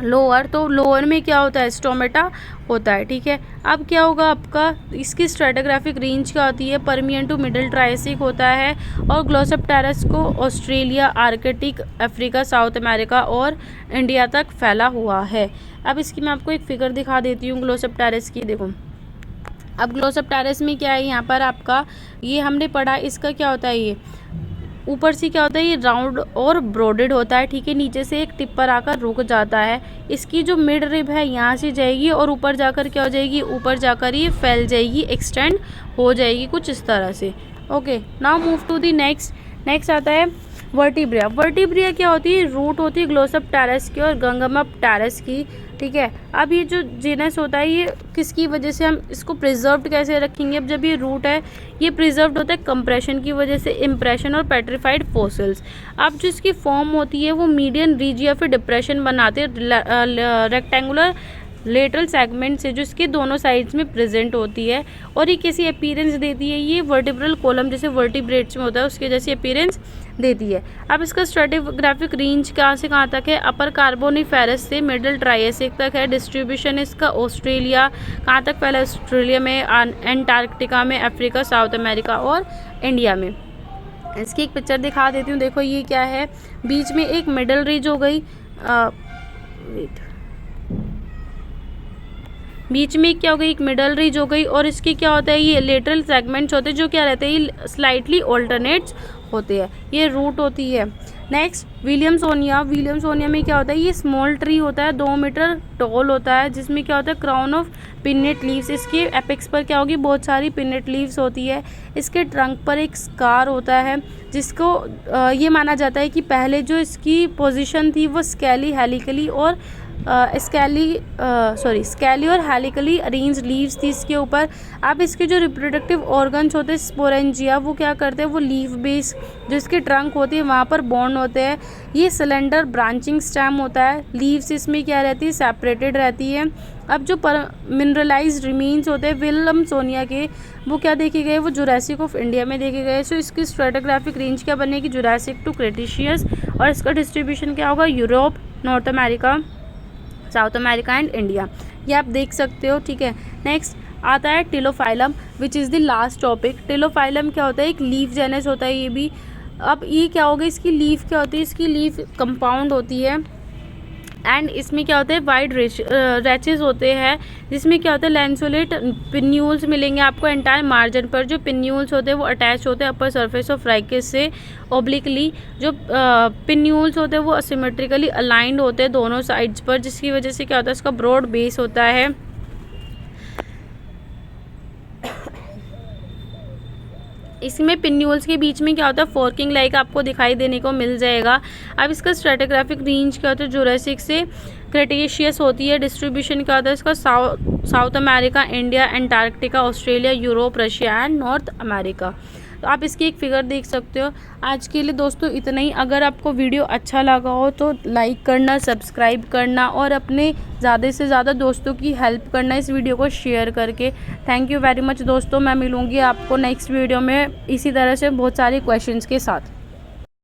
lower, तो लोअर में क्या होता है, स्टोमेटा होता है। ठीक है, अब क्या होगा आपका, इसकी स्ट्रेटाग्राफिक रेंज क्या होती है, पर्मियन टू मिडिल ट्राइसिक होता है, और ग्लोसोप्टेरस को Australia, Arctic, Africa, south America और इंडिया तक फैला हुआ है। अब इसकी मैं आपको एक फिगर दिखा देती हूँ ग्लोसोप्टेरस की। देखो, अब ग्लोसोप्टेरस में क्या है, यहाँ पर आपका ये हमने पढ़ा, इसका क्या होता है, ये ऊपर से क्या होता है, ये राउंड और ब्रॉडेड होता है। ठीक है, नीचे से एक टिप पर आकर रुक जाता है। इसकी जो मिड रिब है यहाँ से जाएगी और ऊपर जाकर क्या हो जाएगी, ऊपर जाकर ये फैल जाएगी, एक्सटेंड हो जाएगी कुछ इस तरह से। Okay, now move to the next आता है वर्टिब्रिया। वर्टिब्रिया क्या होती है, रूट होती है ग्लोसोप्टेरस की और गंगमोप्टेरस की। ठीक है, अब ये जो जीनस होता है ये किसकी वजह से हम इसको प्रिजर्व्ड कैसे रखेंगे, अब जब ये रूट है ये प्रिजर्व्ड होता है कंप्रेशन की वजह से, इम्प्रेशन और पेट्रीफाइड फॉसिल्स। अब जो इसकी फॉर्म होती है वो मीडियन रिज या फिर डिप्रेशन बनाते हैं रेक्टेंगुलर लेटरल सेगमेंट से जो इसके दोनों साइड्स में प्रेजेंट होती है और ये कैसी अपीयरेंस देती है, ये वर्टिब्रल कॉलम जैसे वर्टिब्रेट्स में होता है उसके जैसी अपीयरेंस देती है। अब इसका स्ट्रेटिग्राफिक रेंज कहाँ से कहाँ तक है, अपर कार्बोनिफेरस से मिडिल ट्राइएसिक तक है। डिस्ट्रीब्यूशन इसका ऑस्ट्रेलिया कहाँ तक फैला है, ऑस्ट्रेलिया में, एंटार्क्टिका में, अफ्रीका, साउथ अमेरिका और इंडिया में। इसकी एक पिक्चर दिखा देती हूँ। देखो ये क्या है, बीच में एक मिडल रिज हो गई, बीच में क्या हो गई, एक मिडल रिज हो गई और इसके क्या होता है, ये लेटरल सेगमेंट्स होते हैं जो क्या रहते हैं, ये स्लाइटली ऑल्टरनेट्स होते हैं, ये रूट होती है। नेक्स्ट विलियमसोनिया। विलियमसोनिया में क्या होता है, ये स्मॉल ट्री होता है, 2 मीटर टॉल होता है, जिसमें क्या होता है क्राउन ऑफ पिनेट लीव्स। इसके एपेक्स पर क्या होगी, बहुत सारी पिनेट लीव्स होती है। इसके ट्रंक पर एक स्कार होता है जिसको ये माना जाता है कि पहले जो इसकी पोजीशन थी वो स्केली हेलिकली और स्केली और हेलिकली अरेंज लीव्स थी इसके ऊपर। अब इसके जो रिप्रोडक्टिव ऑर्गन्स होते हैं स्पोरेंजिया, वो क्या करते हैं, वो लीव बेस जो इसके ट्रंक होती है वहाँ पर बॉन्ड होते हैं। ये सिलेंडर ब्रांचिंग स्टेम होता है। लीव्स इसमें क्या रहती है, सेपरेटेड रहती है। अब जो मिनरलाइज्ड रिमेन्स होते हैं विलियमसोनिया के, वो क्या देखे गए, वो जुरासिक ऑफ इंडिया में देखे गए। सो इसकी स्ट्रेटिग्राफिक रेंज क्या बनेगी, जुरासिक टू क्रेटेशियस, और इसका डिस्ट्रीब्यूशन क्या होगा, Europe, north America, south America and India. ये आप देख सकते हो, ठीक है। नेक्स्ट आता है Ptilophyllum which is the last topic. Ptilophyllum क्या होता है, एक लीफ जेनस होता है ये भी। अब ये क्या होगा, इसकी लीफ क्या होती है, इसकी लीफ कंपाउंड होती है एंड इसमें क्या होता है, वाइड रैचेस होते हैं, जिसमें क्या होता है लैंसोलेट पिन्यूल्स मिलेंगे आपको एंटायर मार्जिन पर। जो पिन्यूल्स होते हैं वो अटैच होते हैं अपर सरफेस ऑफ राइकस से ओब्लिकली। जो पिन्यूल्स होते हैं वो असिमेट्रिकली अलाइंड होते हैं दोनों साइड्स पर, जिसकी वजह से क्या होता है, इसका ब्रॉड बेस होता है। इसमें पिन्यूल्स के बीच में क्या होता है, फोर्किंग लाइक आपको दिखाई देने को मिल जाएगा। अब इसका स्ट्रेटिग्राफिक रेंज क्या होता है, जुरासिक से क्रेटेशियस होती है। डिस्ट्रीब्यूशन क्या होता है इसका, south America, India, Antarctica, Australia, Europe, Russia and north America. तो आप इसकी एक फिगर देख सकते हो। आज के लिए दोस्तों इतना ही। अगर आपको वीडियो अच्छा लगा हो तो लाइक करना, सब्सक्राइब करना और अपने ज़्यादा से ज़्यादा दोस्तों की हेल्प करना इस वीडियो को शेयर करके। थैंक यू वेरी मच दोस्तों। मैं मिलूँगी आपको नेक्स्ट वीडियो में इसी तरह से बहुत सारे क्वेश्चंस के साथ।